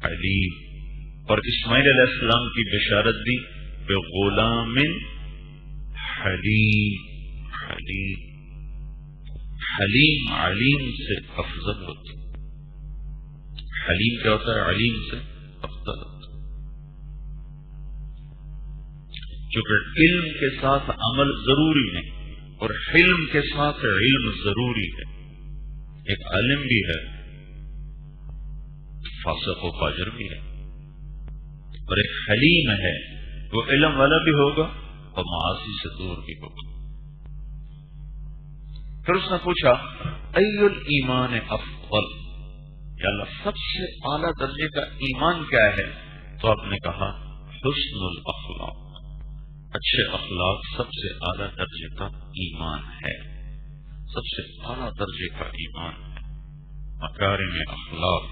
علیم، اور اسماعیل علیہ السلام کی بشارت دی بغلام حلیم، حلیم، حلیم علیم سے افضل ہوتا ہے۔ حلیم کیا ہوتا ہے؟ علیم سے افضل ہوتا ہے۔ چونکہ علم کے ساتھ عمل ضروری نہیں اور حلم کے ساتھ علم ضروری ہے۔ ایک عالم بھی ہے، فاسق و فاجر بھی ہے، اور ایک حلیم ہے، وہ علم والا بھی ہوگا اور معاصی سے دور بھی ہوگا۔ پھر اس نے پوچھا ای الایمان افضل، یا اللہ سب سے اعلیٰ درجے کا ایمان کیا ہے؟ تو آپ نے کہا حسن الاخلاق، اچھے اخلاق سب سے اعلیٰ درجے کا ایمان ہے، سب سے اعلیٰ درجے کا ایمان ہے، مکارم اخلاق۔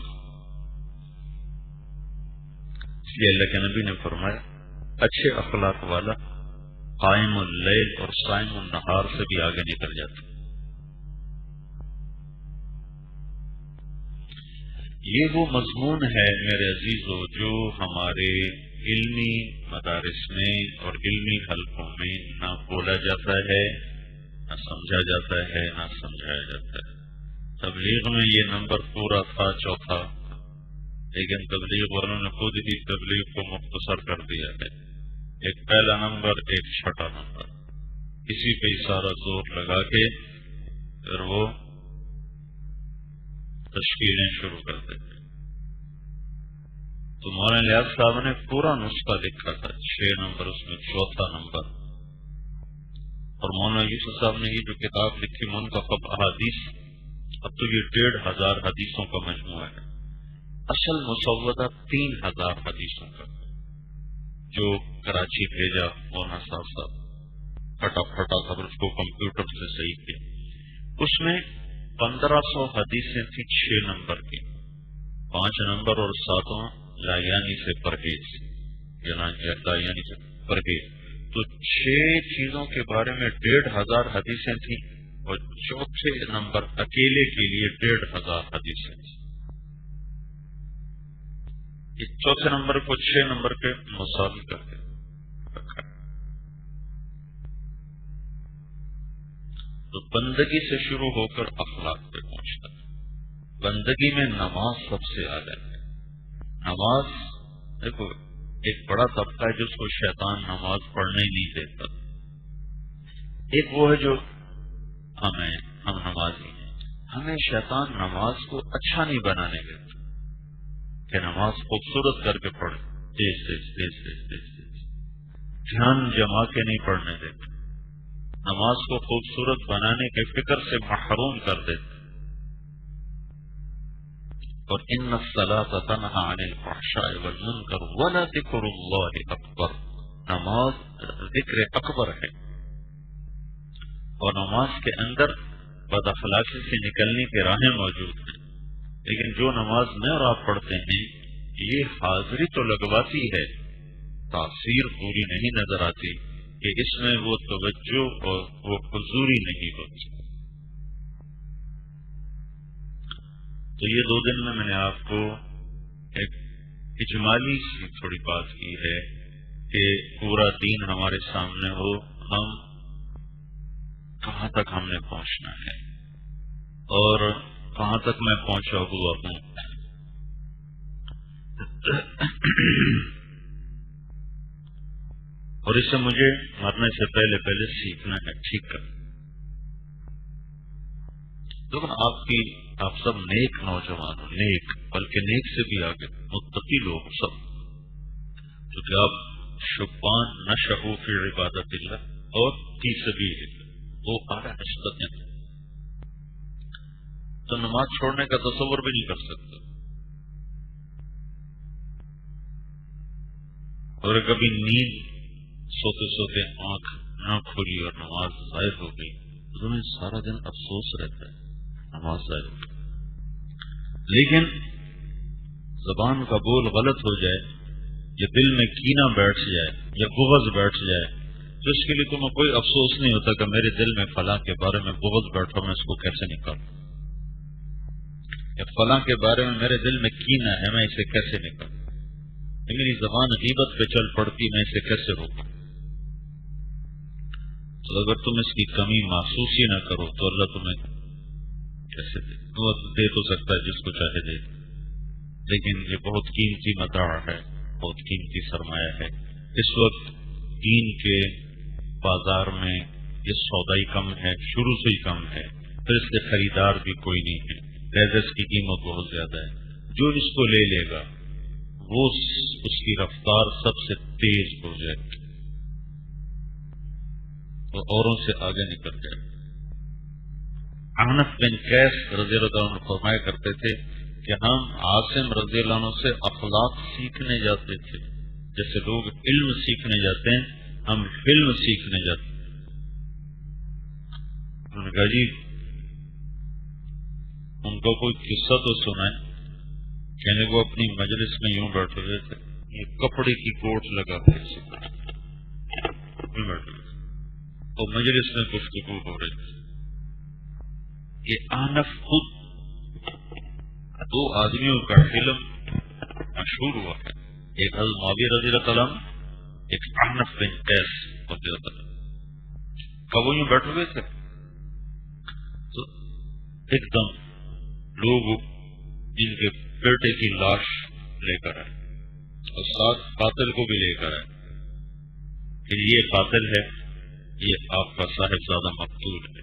اس لیے اللہ کے نبی نے فرمایا اچھے اخلاق والا قائم اللیل اور صائم النہار سے بھی آگے نکل جاتا۔ یہ وہ مضمون ہے میرے عزیزو جو ہمارے علمی مدارس میں اور علمی حلقوں میں نہ بولا جاتا ہے، نہ سمجھا جاتا ہے، نہ سمجھایا جاتا ہے۔ تبلیغ میں یہ نمبر پورا تھا، چوتھا، لیکن تبلیغ والوں نے خود ہی تبلیغ کو مختصر کر دیا ہے، ایک پہلا نمبر ایک چھٹا نمبر، اسی پہ سارا زور لگا کے پھر وہ تشکیلیں شروع کر دیتے. تو مولانا الیاس صاحب نے پورا نسخہ لکھا تھا، 6 نمبر، اس میں 4تھا نمبر. اور مولانا یوسف صاحب نے یہ جو کتاب لکھی منتخب احادیث، اب تو یہ 1500 حدیثوں کا مجموعہ ہے. اصل مسودہ 3000 حدیثوں کا جو کراچی بھیجا مولانا صاحب پھٹا تھا، اس کو کمپیوٹر سے صحیح کیا. اس میں 1500 حدیثیں تھیں 6 نمبر کی، 5 نمبر اور 7واں لایانی سے پرہیز، لایانی سے پرہیز. تو 6 چیزوں کے بارے میں 1500 حدیثیں تھیں، اور چوتھے نمبر اکیلے کے لیے 1500 حدیثیں تھیں. اس چوتھے نمبر کو 6 نمبر کے مساوی کر کے رکھا. تو بندگی سے شروع ہو کر اخلاق پہ پہنچتا ہے. بندگی میں نماز سب سے اعلیٰ ہے. نماز دیکھو، ایک بڑا طبقہ ہے جس کو شیطان نماز پڑھنے نہیں دیتا. ایک وہ ہے جو ہم نمازی ہیں، ہمیں شیطان نماز کو اچھا نہیں بنانے دیتا کہ نماز خوبصورت کر کے پڑھے، تیز تیز تیز تیز تیز تیز، دھیان جما کے نہیں پڑھنے دیتا. نماز کو خوبصورت بنانے کے فکر سے محروم کر دیتے. اور ان الصلاۃ تنہی عن الفحشاء والمنکر ولذکر اللہ اکبر. نماز ذکر اکبر ہے، اور نماز کے اندر بد اخلاقی سے نکلنے کی راہیں موجود ہیں. لیکن جو نماز میں اور آپ پڑھتے ہیں، یہ حاضری تو لگواتی ہے، تاثیر پوری نہیں نظر آتی کہ اس میں وہ توجہ اور وہ حضوری نہیں ہوتی. تو یہ 2 دن میں نے آپ کو ایک اجمالی سی تھوڑی بات کی ہے کہ پورا دین ہمارے سامنے ہو، ہم کہاں تک ہم نے پہنچنا ہے اور کہاں تک میں پہنچا ہوا ہوں. اور اس سے مجھے مرنے سے پہلے سیکھنا ہے، ٹھیک ہے. لیکن آپ سب نیک نوجوان ہو، نیک، بلکہ نیک سے بھی آگے متقی لوگ سب، کیونکہ آپ شبان نشأوا فی عبادت اللہ اور فی سبیل اللہ، وہ اعلیٰ نسبت ہیں. تو نماز چھوڑنے کا تصور بھی نہیں کر سکتا. اور کبھی نیند سوتے سوتے آنکھ نہ کھلی اور نماز ضائع ہو گئی تو تمہیں سارا دن افسوس رہتا ہے، نماز ضائع ہو گئی. لیکن زبان کا بول غلط ہو جائے یا دل میں کینہ بیٹھ جائے یا بغض بیٹھ جائے تو اس کے لیے تمہیں کوئی افسوس نہیں ہوتا کہ میرے دل میں فلاں کے بارے میں بغض بیٹھا، میں اس کو کیسے نکالوں، یا فلاں کے بارے میں میرے دل میں کینہ ہے، میں اسے کیسے نکالوں، میری زبان غیبت پہ چل پڑتی، میں اسے کیسے روکوں. تو اگر تم اس کی کمی محسوس ہی نہ کرو تو اللہ تمہیں کیسے دے تو سکتا ہے جس کو چاہے دے، لیکن یہ بہت قیمتی متاع ہے، بہت قیمتی سرمایہ ہے. اس وقت دین کے بازار میں یہ سودائی کم ہے، شروع سے ہی کم ہے، پھر اس کے خریدار بھی کوئی نہیں ہے، لہذا اس کی قیمت بہت زیادہ ہے. جو اس کو لے لے گا وہ اس کی رفتار سب سے تیز ہو جائے گی، وہ اوروں سے آگے نکل جائے. احنف بن قیس رضی اللہ عنہ فرمایا کرتے تھے کہ ہم عاصم رضی اللہ عنہ سے اخلاق سیکھنے جاتے تھے، جیسے لوگ علم سیکھنے جاتے ہیں، ہم علم سیکھنے جاتے ہیں. انہوں نے کہا جی ان کو کوئی قصہ تو سنائے. کہنے وہ اپنی مجلس میں یوں بیٹھے ہوئے تھے، یہ کپڑے کی کوٹ لگا تھے، تو مجلس میں گفتگو ہو رہی تھی. یہ احنف خود 2 آدمیوں کا علم مشہور ہوا ہے، ایک حضرت معاویہ رضی اللہ عنہ، ایک احنف بن قیس رضی اللہ عنہ. کب وہ یوں بیٹھے ہوئے تھے تو ایک دم لوگ جن کے بیٹے کی لاش لے کر آئے اور ساتھ قاتل کو بھی لے کر آئے کہ یہ قاتل ہے، یہ آپ کا صاحبزادہ مقتول ہے،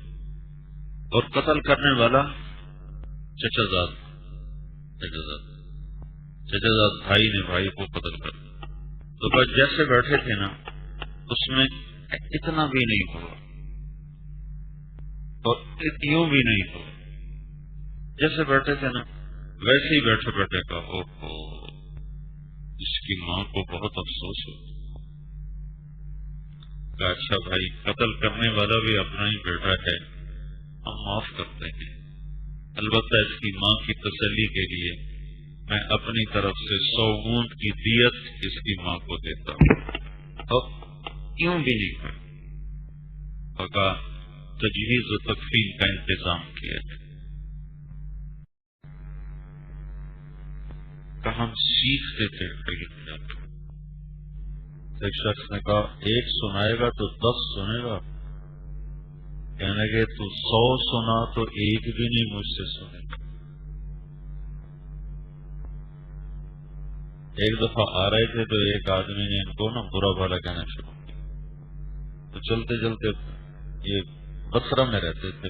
اور قتل کرنے والا چچا زاد چچا بھائی نے بھائی کو قتل کر دیا. تو بس جیسے بیٹھے تھے نا اس میں اتنا بھی نہیں ہوا اور یوں بھی نہیں ہوا. جیسے بیٹھے تھے نا ویسے ہی بیٹھے بیٹھے کا اوہو اس کی ماں کو بہت افسوس ہو. اچھا بھائی قتل کرنے والا بھی اپنا ہی بیٹا ہے ہم معاف کرتے ہیں. البتہ اس کی ماں کی تسلی کے لیے میں اپنی طرف سے 100 اونٹ کی دیت اس کی ماں کو دیتا ہوں. تو کیوں بھی نہیں کہا تجہیز و تکفین کا انتظام کیا جائے. کہ ہم سیکھتے تھے. ایک شخص نے کہا 1 سنائے گا تو 10 سنے گا. کہنے لگے تو 100 سنا تو 1 بھی نہیں مجھ سے سنے گا. ایک دفعہ آ رہے تھے تو ایک آدمی نے ان کو نا برا بھلا کہنا شروع کیا. تو چلتے چلتے یہ بصرہ میں رہتے تھے.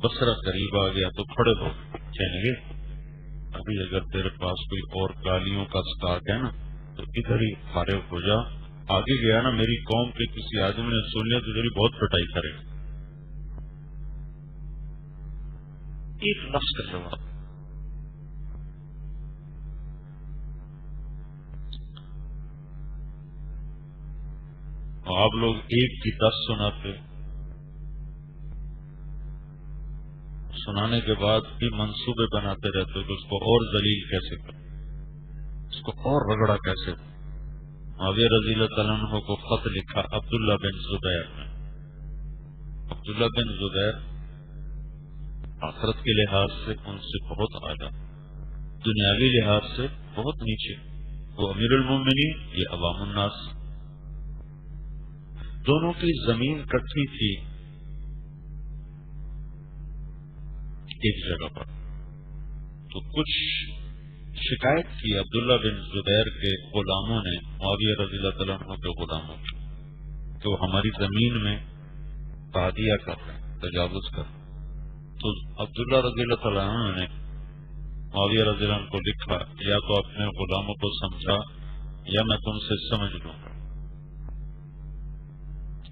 بصرہ قریب آ گیا تو کھڑے ہو کہنے لگے ابھی اگر تیرے پاس کوئی اور گالیوں کا اسٹاک ہے نا تو ادھر ہی فارغ ہو جا. آگے گیا نا میری قوم کے کسی آدمی نے سن لیا تو تیری بہت پٹائی کرے. ایک لفظ کا جواب. آپ لوگ 1 کی 10 سناتے. سنانے کے بعد بھی منصوبے بناتے رہتے کہ اس کو اور ذلیل کیسے کریں, اس کو اور رگڑا کیسے. معاویہ رضی اللہ تعالیٰ عنہ کو خط لکھا عبداللہ بن زبیر نے. عبداللہ بن زبیر آخرت کے لحاظ سے ان سے بہت اعلیٰ, دنیاوی لحاظ سے بہت نیچے. وہ امیر المومنین, یہ عوام الناس. دونوں کی زمین کٹھی تھی ایک جگہ پر. تو کچھ شکایت کی عبداللہ بن زبیر کے غلاموں نے معاویہ رضی اللہ تعالیٰ عنہ کے غلاموں کی کہ وہ ہماری زمین میں تعدیہ کر رہے ہیں, تجاوز کر رہے ہیں. تو عبداللہ رضی اللہ تعالیٰ عنہ نے معاویہ رضی اللہ عنہ کو لکھا یا تو اپنے غلاموں کو سمجھا یا میں تم سے سمجھ لوں گا.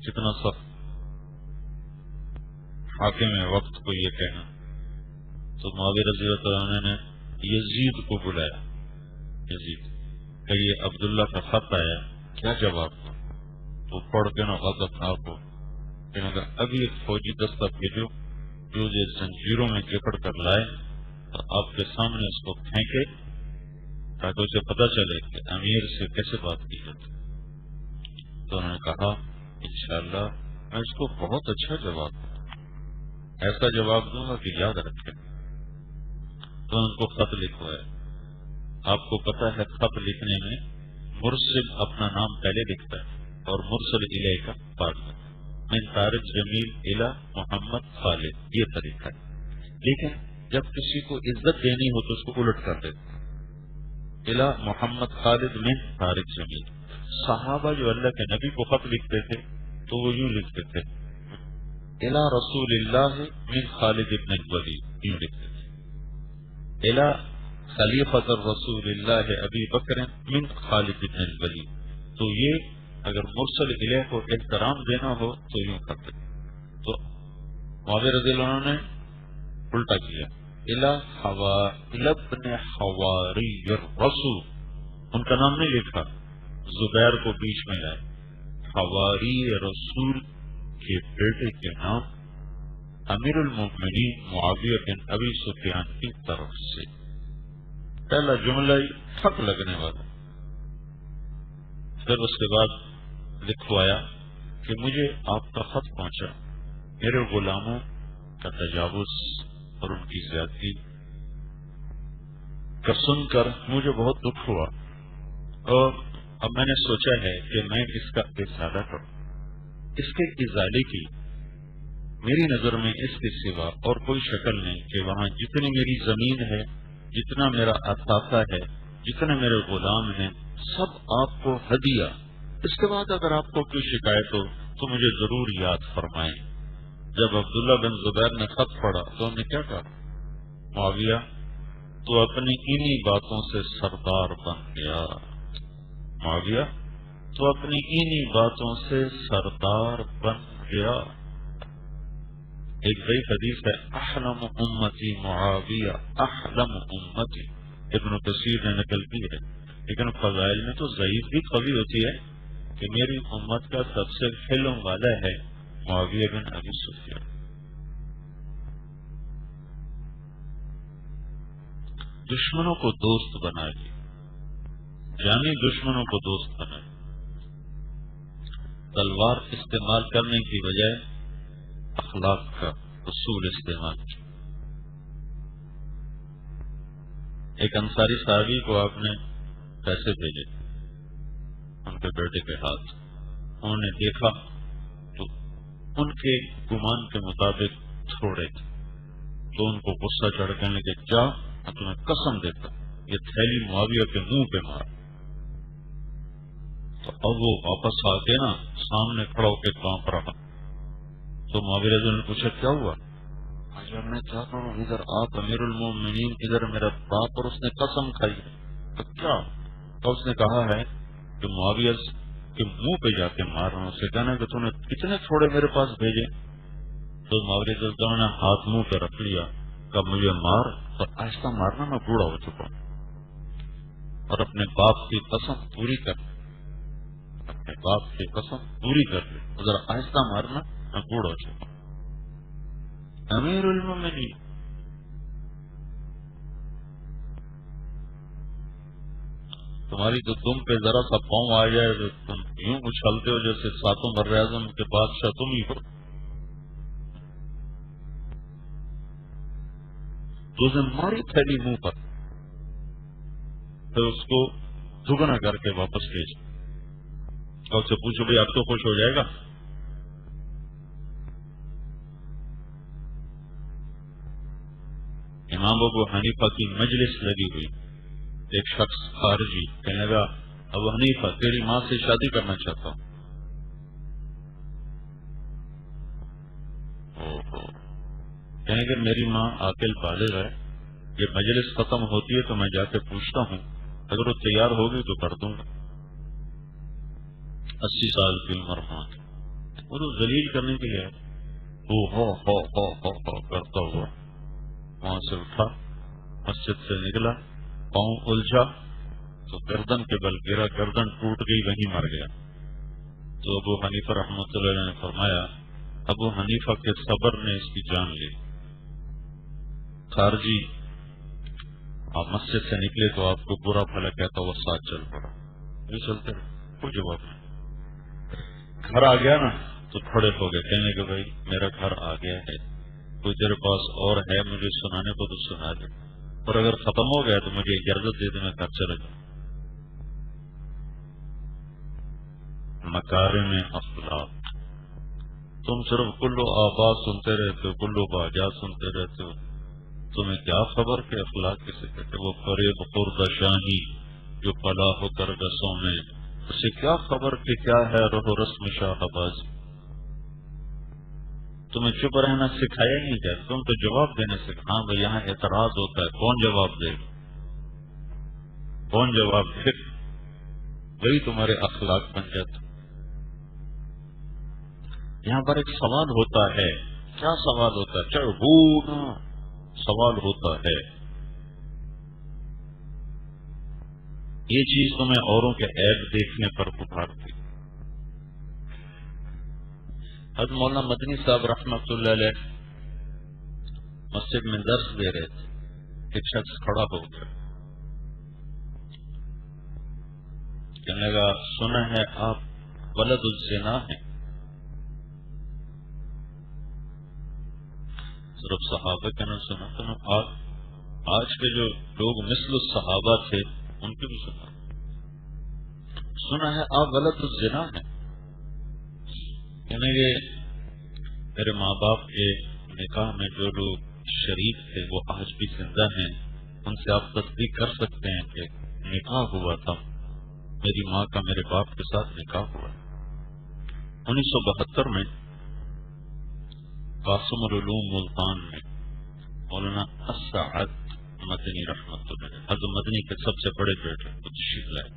کتنا سخت حاکم وقت کو یہ کہنا. تو معاویہ رضی اللہ تعالیٰ عنہ نے یزید کو بلایا. یزید کہ یہ عبداللہ کا خط آیا, کیا جواب دو؟ تو پڑھ کے نا غضب آپ ہو کہ ابھی ایک فوجی دستہ بھیجو جو یہ زنجیروں میں جکڑ کر لائے تو آپ کے سامنے اس کو پھینکے تاکہ اسے پتہ چلے کہ امیر سے کیسے بات کی جاتی. تو انہوں نے کہا انشاءاللہ میں اس کو بہت اچھا جواب دوں گا, ایسا جواب دوں گا کہ یاد رکھے. تو ان کو خط لکھوایا. آپ کو پتہ ہے خط لکھنے میں مرسل اپنا نام پہلے لکھتا ہے اور مرسل الیہ کا بعد میں. من طارق جمیل الی محمد خالد, یہ طریقہ ہے. لیکن جب کسی کو عزت دینی ہو تو اس کو الٹ کر دیتے, الی محمد خالد من طارق جمیل. صحابہ جو اللہ کے نبی کو خط لکھتے تھے تو وہ یوں لکھتے تھے الی رسول اللہ من خالد بن الولید, یوں لکھتے تھے. الی خلیفۃ الرسول اللہ ابی بکر من خالد بن الولید. تو یہ اگر مرسل الیہ کو احترام دینا ہو تو یوں کرتے. تو معاویہ رضی اللہ عنہ نے الٹا کیا, الی ابن حواری الرسول, ان کا نام نہیں لکھا, زبیر کو بیچ میں لائے. حواری رسول کے بیٹے کے نام امیر المومنین معاویہ بن ابی سفیان کی طرف سے. پہلا جملہ ہی ٹھپ لگنے والا. پھر اس کے بعد لکھوایا کہ مجھے آپ کا خط پہنچا, میرے غلاموں کا تجاوز اور ان کی زیادتی کا سن کر مجھے بہت دکھ ہوا, اور اب میں نے سوچا ہے کہ میں اس کا ازالہ کروں. اس کے ازالے کی میری نظر میں اس کے سوا اور کوئی شکل نہیں کہ وہاں جتنی میری زمین ہے, جتنا میرا اثاثہ ہے, جتنے میرے غلام ہیں, سب آپ کو ہدیہ. اس کے بعد اگر آپ کو کوئی شکایت ہو تو مجھے ضرور یاد فرمائیں. جب عبداللہ بن زبیر نے خط پڑھا تو ہم نے کیا کہا, معاویہ تو اپنی انہی باتوں سے سردار بن گیا. معاویہ تو اپنی انہی باتوں سے سردار بن گیا. ایک بڑی حدیث ہے احلم امتی معاویہ احلم امتی، ابن کثیر نے نقل کی ہے، لیکن فضائل میں تو ضعیف بھی قوی ہوتی ہے کہ میری امت کا سب سے حلم والا ہے معاویہ بن ابی سفیان. دشمنوں کو دوست بنائے، جانی دشمنوں کو دوست بنائے. تلوار استعمال کرنے کی بجائے اخلاق کا اصول استعمال کیا. ایک انصاری صحابی کو آپ نے پیسے بھیجے ان کے بیٹے کے ہاتھ، انہوں نے دیکھا تو ان کے گمان کے مطابق تھوڑے تھے، تو ان کو غصہ چڑھ کہنے لگے جا میں تمہیں قسم دیتا یہ تھیلی معاویہ کے منہ پہ مار. تو اب وہ واپس آ کے نا سامنے کھڑا ہو کے کانپ رہا. تو معاویہ رضی اللہ عنہ نے پوچھا کیا ہوا؟ جب میں چاہتا ہوں ادھر آپ امیر المومنین، ادھر میرا باپ، اور اس نے قسم کھائی ہے. تو کیا؟ تو اس نے کہا ہے کہ معاویہ کے منہ پہ جا کے مار رہا ہوں. اسے کہنا کہ تو نے کتنے تھوڑے میرے پاس بھیجے؟ تو معاویہ رضی اللہ عنہ نے ہاتھ منہ پہ رکھ لیا، کہ مجھے مار، اور آہستہ مارنا میں بوڑھا ہو چکا ہوں اور اپنے باپ کی قسم پوری کر، اپنے باپ کی قسم پوری کر لی، ذرا آہستہ مارنا میں بوڑھا ہو چکا ہوں. امیر المومنین تمہاری تو تم پہ ذرا سا پاؤں آ جائے تو تم یوں اچھلتے ہو جیسے ساتوں بر اعظم کے بادشاہ تم ہی ہو. تو اس نے ماری تھیلی منہ پر، پھر اس کو دگنا کر کے واپس بھیج اور اس سے پوچھو بھائی اب تو خوش ہو جائے گا. امام ابو حنیفہ کی مجلس لگی ہوئی، ایک شخص خارجی کہنے لگا ابو حنیفہ تیری ماں سے شادی کرنا چاہتا ہوں. کہنے کہ میری ماں عاقل بالغ ہے، یہ مجلس ختم ہوتی ہے تو میں جا کے پوچھتا ہوں، اگر وہ تیار ہوگی تو کر دوں گا. 80 سال کی عمر ماں، وہ تو ذلیل کرنے کے لیے وہ ہو کرتا ہوا وہاں سے اٹھا، مسجد سے نکلا، پاؤں الجھا تو گردن کے بل گرا، گردن ٹوٹ گئی، وہیں مر گیا. تو ابو حنیفہ رحمۃ اللہ علیہ نے فرمایا ابو حنیفہ کے صبر نے اس کی جان لی. خارجی آپ مسجد سے نکلے تو آپ کو برا بھلا کہتا ہوا ساتھ چل پڑا، یہ چلتے رہے، کوئی جواب نہیں. گھر آ گیا نا تو کھڑے ہو گئے، کہنے کہ بھائی میرا گھر آ گیا ہے، کوئی تیرے پاس اور ہے مجھے سنانے کو تو سنا دے، اور اگر ختم ہو گیا تو مجھے اجازت دے دے میں گھر چلے جاؤں. مکارم اخلاق. تم صرف کلو آباد سنتے رہتے ہو، کلو باجات سنتے رہتے ہو، تمہیں کیا خبر کہ اخلاق کسے کہتے؟ وہ فریب خورد شاہی جو پلا ہو کر گسوں میں، اسے کیا خبر کہ کیا ہے رہ و رسم شاہ باز. تمہیں چپ رہنا سکھایا نہیں جائے، تم تو جواب دینے سے. ہاں بھائی یہاں اعتراض ہوتا ہے، کون جواب دے؟ کون جواب دے؟ وہی تمہارے اخلاق بن جاتے. یہاں پر ایک سوال ہوتا ہے، کیا سوال ہوتا ہے؟ چڑھونا سوال ہوتا ہے. یہ چیز تمہیں اوروں کے عیب دیکھنے پر ابھارتی. حضرت مولانا مدنی صاحب رحمۃ اللہ علیہ مسجد میں درس دے رہے تھے، ایک شخص کھڑا ہو گیا، کہنے لگا سنا ہے آپ ولد الزنا ہیں. صرف صحابہ کا نہ سنا تو آج کے جو لوگ مثل الصحابہ تھے ان کی بھی سنا ہے آپ ولد الزنا ہیں. یعنی کہ میرے ماں باپ کے نکاح میں جو لوگ شریک تھے وہ آج بھی زندہ ہیں، ان سے آپ تصدیق کر سکتے ہیں کہ نکاح ہوا تھا، میری ماں کا میرے باپ کے ساتھ نکاح ہوا. 1972 میں قاسم العلوم ملتان میں مولانا اسعد مدنی رحمت اللہ علیہ، حضرت مدنی کے سب سے بڑے بیٹے کو تشریف لائے.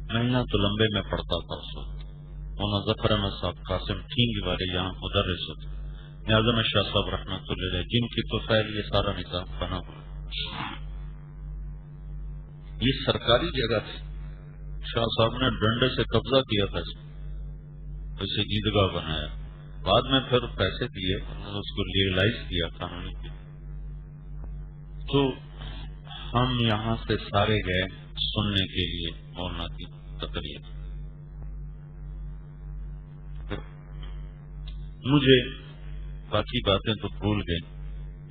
میں یہاں تو لمبے میں پڑھتا تھا اس وقت، مولانا ظفر احمد صاحب قاسم ٹھینگی والے یہاں مدرس ہوتے، اعظم شاہ صاحب رحمۃ اللہ علیہ جن کی تو خیر یہ سارا نظام بنا ہوا. یہ سرکاری جگہ تھی، شاہ صاحب نے ڈنڈے سے قبضہ کیا تھا، اسے عیدگاہ بنایا، بعد میں پھر پیسے دیے اس کو لیگلائز کیا قانونی کیا. تو ہم یہاں سے سارے گئے سننے کے لیے مولانا کی تقریر. مجھے باقی باتیں تو بھول گئی،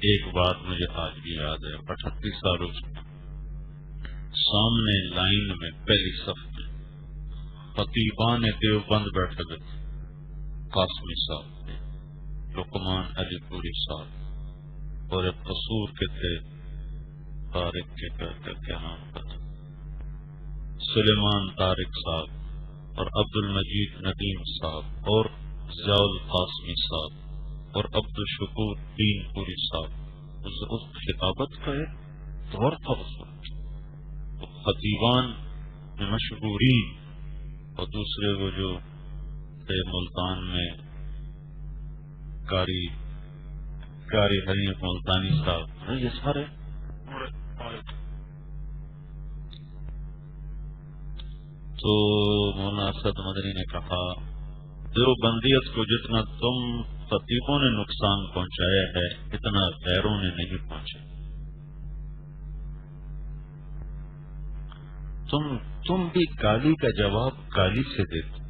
ایک بات مجھے آج بھی یاد ہے. 38 سالوں سے سامنے لائن میں پہلی صف میں خطیبان دیوبند بیٹھے ہوئے تھے، قاسمی صاحب تھے، لقمان علی پوری صاحب، اور ایک قصور کے تھے طارق کے کیا نام کا تھا، سلیمان طارق صاحب، اور عبد المجید ندیم صاحب، اور ضیاء القاسمی صاحب، اور عبد الشکور دین پوری صاحب. اس خطابت کا ایک دور تھا اس وقت. خطیبان میں مشہورین، اور دوسرے وہ جو تھے ملتان میں قاری حنیف ملتانی صاحب، یہ سارے. تو مولانا اسد مدنی نے کہا دیوبندیت کو جتنا تم خطیبوں نے نقصان پہنچایا ہے اتنا غیروں نے نہیں پہنچایا. تم بھی گالی کا جواب گالی سے دیتے،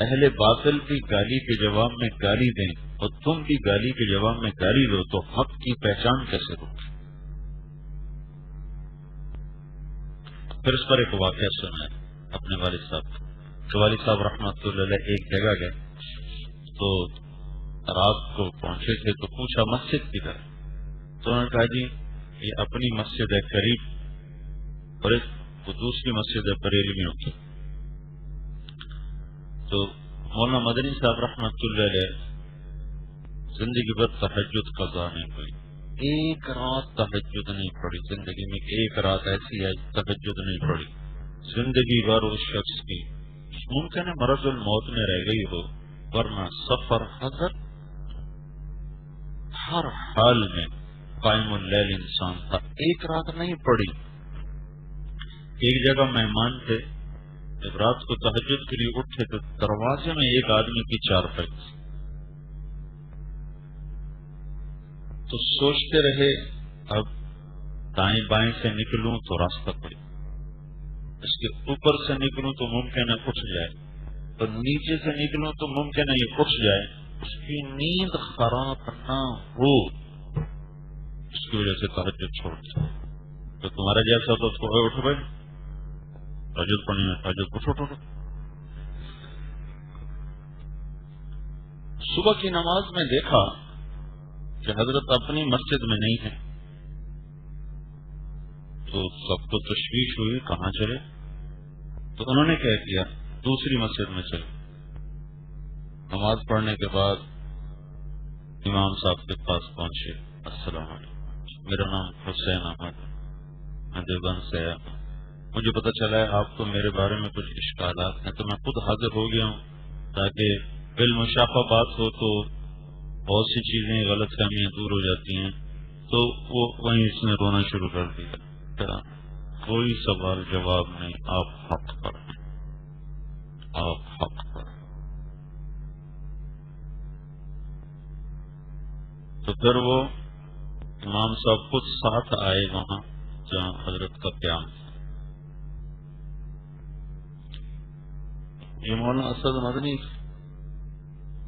اہل باطل بھی گالی کے جواب میں گالی دیں اور تم بھی گالی کے جواب میں گالی دو تو حق کی پہچان کیسے ہو؟ پھر اس پر ایک واقعہ سنا ہے اپنے والد صاحب. والد صاحب رحمۃ اللہ علیہ ایک جگہ گئے تو رات کو پہنچے تھے تو پوچھا مسجد کدھر؟ تو انہوں نے کہا جی یہ اپنی مسجد ہے قریب، اور ایک وہ دوسری مسجد ہے بریلویوں کی. تو مولانا مدنی صاحب رحمۃ اللہ علیہ زندگی بھر تہجد قضا نہیں ہوئی، ایک رات تہجد نہیں پڑی زندگی میں، ایک رات ایسی ہے تہجد نہیں پڑی زندگی بھر. اس شخص کی ممکن ہے مرض الموت میں رہ گئی ہو، ورنہ سفر حضر ہر حال میں قائم اللیل انسان تھا، ایک رات نہیں پڑی. ایک جگہ مہمان تھے، جب رات کو تہجد کے لیے اٹھے تو دروازے میں ایک آدمی کی چارپائی تھی. تو سوچتے رہے اب دائیں بائیں سے نکلوں تو راستہ پڑے، اس کے اوپر سے نکلوں تو ممکن ہے اٹھ جائے، اور نیچے سے نکلوں تو ممکن ہے یہ اٹھ جائے، اس کی نیند خراب نہ ہو، اس کی وجہ سے تہجد چھوڑ دیا. تو تمہارا جیسا تو اٹھ بھائی تہجد پڑھنی ہے، تہجد اٹھو. صبح کی نماز میں دیکھا کہ حضرت اپنی مسجد میں نہیں ہے، تو سب کو تشویش ہوئی کہاں چلے. تو انہوں نے کہہ دیا دوسری مسجد میں چلے. نماز پڑھنے کے بعد امام صاحب کے پاس پہنچے، السلام علیکم، میرا نام حسین احمد، میں دیوبند سے آیا ہوں، مجھے پتہ چلا ہے آپ کو میرے بارے میں کچھ اشکالات ہیں، تو میں خود حاضر ہو گیا ہوں تاکہ بالمشافہ بات ہو تو بہت سی چیزیں غلط فہمیاں دور ہو جاتی ہیں. تو وہ وہیں اس نے رونا شروع کر دیا. کوئی سوال جواب نہیں، آپ حق پر ہیں، آپ حق پر. تو پھر وہ امام صاحب خود ساتھ آئے وہاں جہاں حضرت کا قیام تھا. یہ مولانا اسد مدنی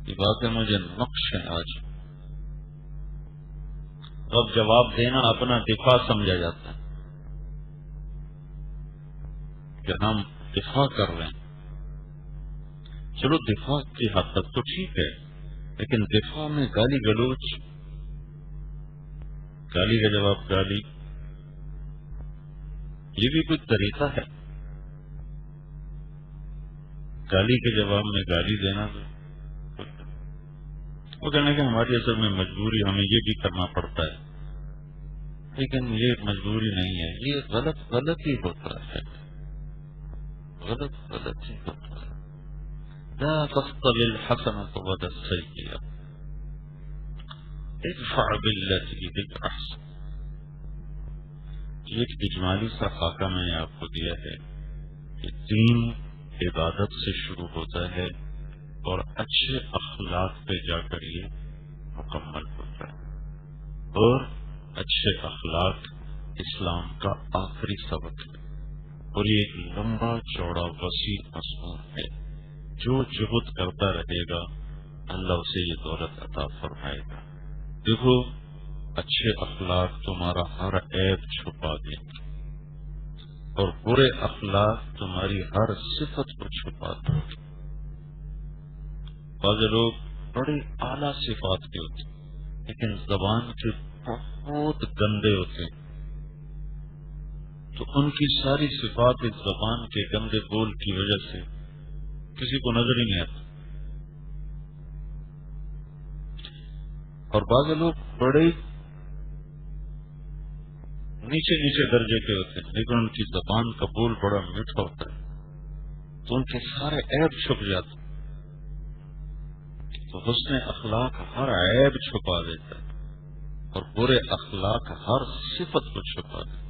یہ باتیں مجھے نقش ہے آج. اب جواب دینا اپنا دفاع سمجھا جاتا ہے کہ ہم دفاع کر رہے ہیں. چلو دفاع کی حد تک تو ٹھیک ہے، لیکن دفاع میں گالی گلوچ، گالی کا جواب گالی، یہ بھی کوئی طریقہ ہے؟ گالی کے جواب میں گالی دینا وہ کہنا کہ ہماری اصل میں مجبوری، ہمیں یہ بھی کرنا پڑتا ہے. لیکن یہ مجبوری نہیں ہے، یہ غلط ہی ہوتا ہے، غلط ہی ہوتا ہے۔ لا تستوي الحسنة ولا السيئة ادفع بالتي هي احسن۔ ایک اجمالی سا خاکہ میں نے آپ کو دیا ہے کہ دین عبادت سے شروع ہوتا ہے اور اچھے اخلاق پہ جا کر یہ مکمل ہوتا ہے، اور اچھے اخلاق اسلام کا آخری سبق ہے، اور یہ ایک لمبا چوڑا وسیع مضمون ہے۔ جو جہد کرتا رہے گا اللہ اسے یہ دولت عطا فرمائے گا۔ دیکھو، اچھے اخلاق تمہارا ہر عیب چھپا دیں گے، اور برے اخلاق تمہاری ہر صفت کو چھپا دیں گے۔ بعض لوگ بڑے اعلیٰ صفات کے ہوتے ہیں لیکن زبان کے بہت گندے ہوتے ہیں، تو ان کی ساری صفات اس زبان کے گندے بول کی وجہ سے کسی کو نظر ہی نہیں آتا۔ اور بعض لوگ بڑے نیچے درجے کے ہوتے ہیں لیکن ان کی زبان کا بول بڑا میٹھا ہوتا ہے، تو ان کے سارے عیب چھپ جاتے ہیں۔ تو حسن اخلاق ہر عیب چھپا دیتا ہے اور برے اخلاق ہر صفت کو چھپا دیتا ہے۔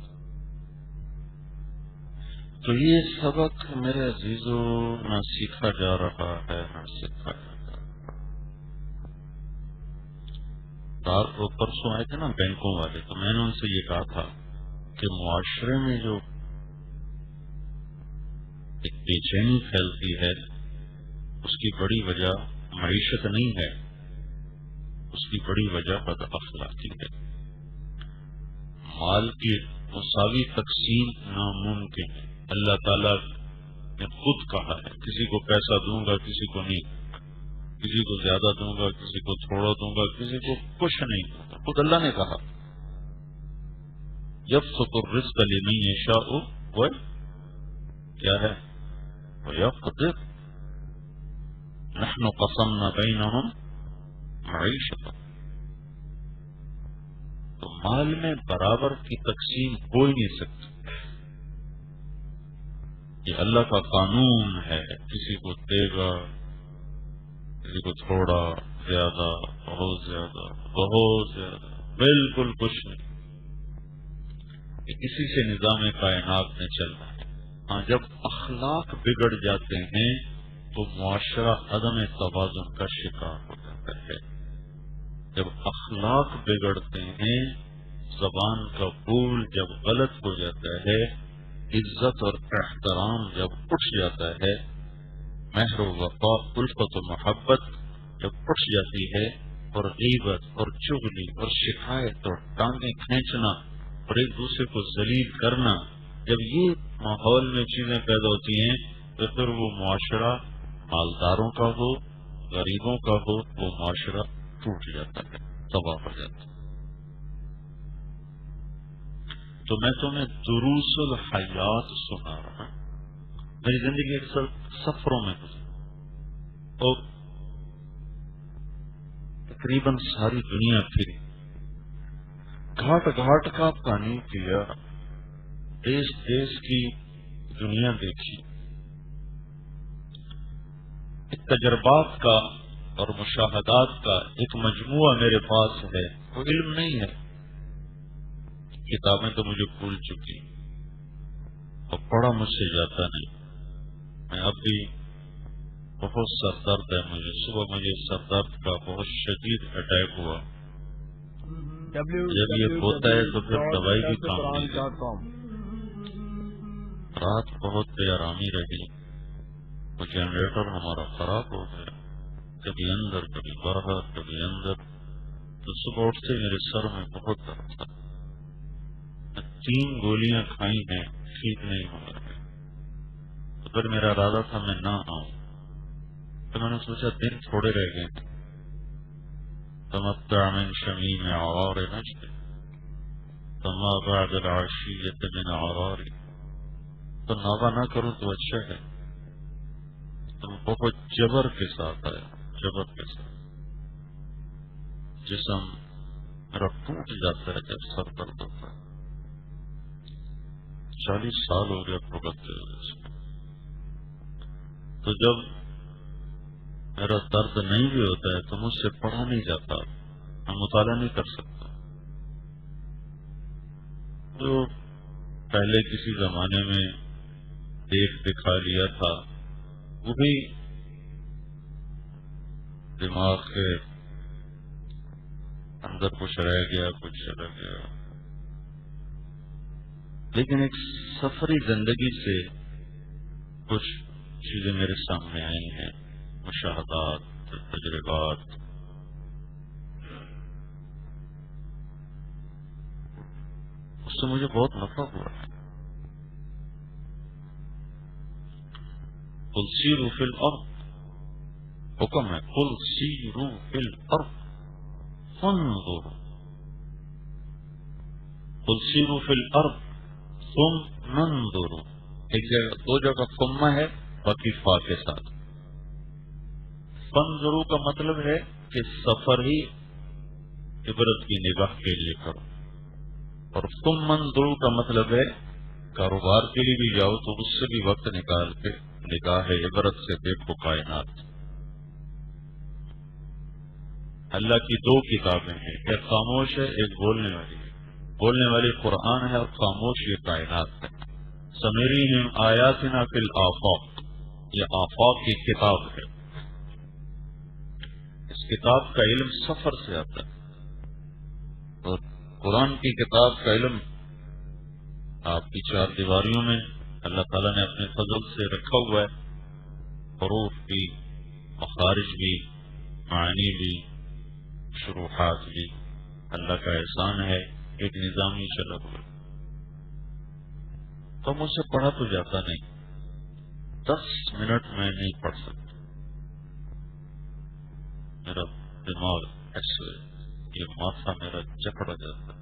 تو یہ سبق میرے عزیزوں نہ سیکھا جا رہا ہے نہ سکھایا جا رہا۔ رات کو پرسوں آئے تھے نا بینکوں والے، تو میں نے ان سے یہ کہا تھا کہ معاشرے میں جو ایک بے چینی پھیلتی ہے اس کی بڑی وجہ معیشت نہیں ہے، اس کی بڑی وجہ بد اخلاقی ہے۔ مال کی مساوی تقسیم ناممکن ہے، اللہ تعالیٰ نے خود کہا ہے کسی کو پیسہ دوں گا کسی کو نہیں، کسی کو زیادہ دوں گا کسی کو تھوڑا دوں گا کسی کو کچھ نہیں دوں گا، خود اللہ نے کہا یبسط الرزق لمن یشاء و کیا ہے ویقدر نحن قسمنا بینہم معیشتہم۔ تو مال میں برابر کی تقسیم ہو ہی نہیں سکتی، یہ اللہ کا قانون ہے، کسی کو دے گا کسی کو تھوڑا زیادہ بہت زیادہ بالکل کچھ نہیں، اسی سے نظام کائنات میں چلنا ہے۔ ہاں، جب اخلاق بگڑ جاتے ہیں تو معاشرہ عدم توازن کا شکار ہو جاتا ہے۔ جب اخلاق بگڑتے ہیں، زبان کا بول جب غلط ہو جاتا ہے، عزت اور احترام جب اٹھ جاتا ہے، مہر و وفا الفت و محبت جب اٹھ جاتی ہے، اور غیبت اور چغلی اور شکایت اور ٹانگیں کھینچنا اور ایک دوسرے کو ذلیل کرنا، جب یہ ماحول میں چیزیں پیدا ہوتی ہیں تو پھر وہ معاشرہ مالداروں کا ہو غریبوں کا ہو، وہ معاشرہ ٹوٹ جاتا ہے، تباہ ہو جاتا ہے۔ تو میں تمہیں دروس الحیات سنا رہا ہوں، میری زندگی اکثر سفروں میں گزری اور تقریباً ساری دنیا پھری، گھاٹ گھاٹ کا پانی پیا، دیش دیش کی دنیا دیکھی۔ تجربات کا اور مشاہدات کا ایک مجموعہ میرے پاس ہے، وہ علم نہیں ہے، کتابیں تو مجھے بھول چکی اور پڑھا مجھ سے جاتا نہیں۔ میں اب بھی بہت سر درد ہے مجھے، صبح مجھے سر درد کا بہت شدید اٹیک ہوا، جب یہ ہوتا ہے تو پھر دوائی بھی کام نہیں دیتی۔ رات بہت بے آرامی رہی، وہ جنریٹر ہمارا خراب ہو گیا، کبھی اندر کبھی باہر کبھی اندر، تو صبح اٹھتے میرے سر میں بہت درد تھا، میں 3 گولیاں کھائی ہیں، ٹھیک نہیں ہو رہا، تو پھر میرا ارادہ تھا میں نہ آؤں، تو میں نے سوچا دن تھوڑے رہ گئے، تمتع من شمیم عرار نجد فما بعد العشیۃ من عرار، تو ناغہ نہ کروں تو اچھا ہے، تو بہت جبر کے ساتھ آیا، جبر کے ساتھ، جسم میرا ٹوٹ جاتا ہے جب سر درد ہوتا ہے. 40 سال ہو گیا بھگتتے ہوئے اس میں. تو جب میرا درد نہیں بھی ہوتا ہے تو مجھ سے پڑھا نہیں جاتا، میں مطالعہ نہیں کر سکتا. جو پہلے کسی زمانے میں دیکھ دکھا لیا تھا وہ بھی دماغ کے اندر کچھ رہ گیا، کچھ چلا گیا. لیکن ایک سفری زندگی سے کچھ چیزیں میرے سامنے آئی ہیں، مشاہدات، تجربات. اس سے مجھے بہت نفع ہوا ہے. قل سیروا فی الارض، حکم ہے قل سیروا فی الارض فانظروا. قل سیروا فی الارض ثم انظروا. ایک جگہ، دو جگہ کما ہے، باقی فا کے ساتھ. فانظروا کا مطلب ہے کہ سفر ہی عبرت کی نگاہ کے لیے کرو، اور ثم انظروا کا مطلب ہے کاروبار کے لیے بھی جاؤ تو اس سے بھی وقت نکال کے نگاہ عبرت سے دیکھو کائنات. اللہ کی دو کتابیں ہیں، ایک خاموش ہے، ایک بولنے والی ہے. بولنے والی قرآن ہے اور خاموش یہ کائنات ہے. سنریہم آیاتنا فی الآفاق، یہ آفاق کی کتاب ہے. اس کتاب کا علم سفر سے آتا ہے، اور قرآن کی کتاب کا علم آپ کی چار دیواریوں میں اللہ تعالیٰ نے اپنے فضل سے رکھا ہوا ہے. حروف بھی، مخارج بھی، معنی بھی، شروحات بھی. اللہ کا احسان ہے، ایک نظام ہی چلا ہوا. تو مجھ سے پڑھا تو جاتا نہیں، 10 منٹ میں نہیں پڑھ سکتا. میرا دماغ ایسے، یہ ماتھا میرا جکڑ جاتا.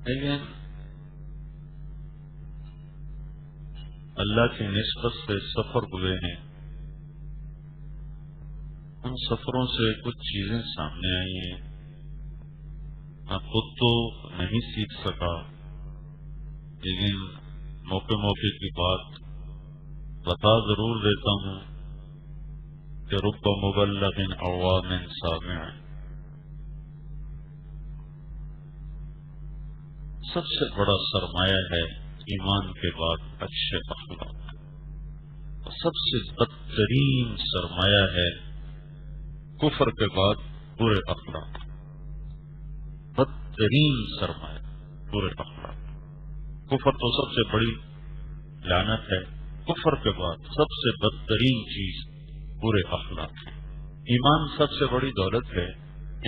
لیکن اللہ کی نسبت سے سفر ہوئے ہیں، ان سفروں سے کچھ چیزیں سامنے آئی ہیں. میں خود تو نہیں سیکھ سکا، لیکن موقع موقع کی بات بتا ضرور دیتا ہوں کہ رب مبلغ عوام سامع. سب سے بڑا سرمایہ ہے ایمان کے بعد اچھے اخلاق، اور سب سے بدترین سرمایہ ہے کفر کے بعد برے اخلاق. بدترین سرمایہ برے اخلاق. کفر تو سب سے بڑی لعنت ہے، کفر کے بعد سب سے بدترین چیز برے اخلاق ہے. ایمان سب سے بڑی دولت ہے،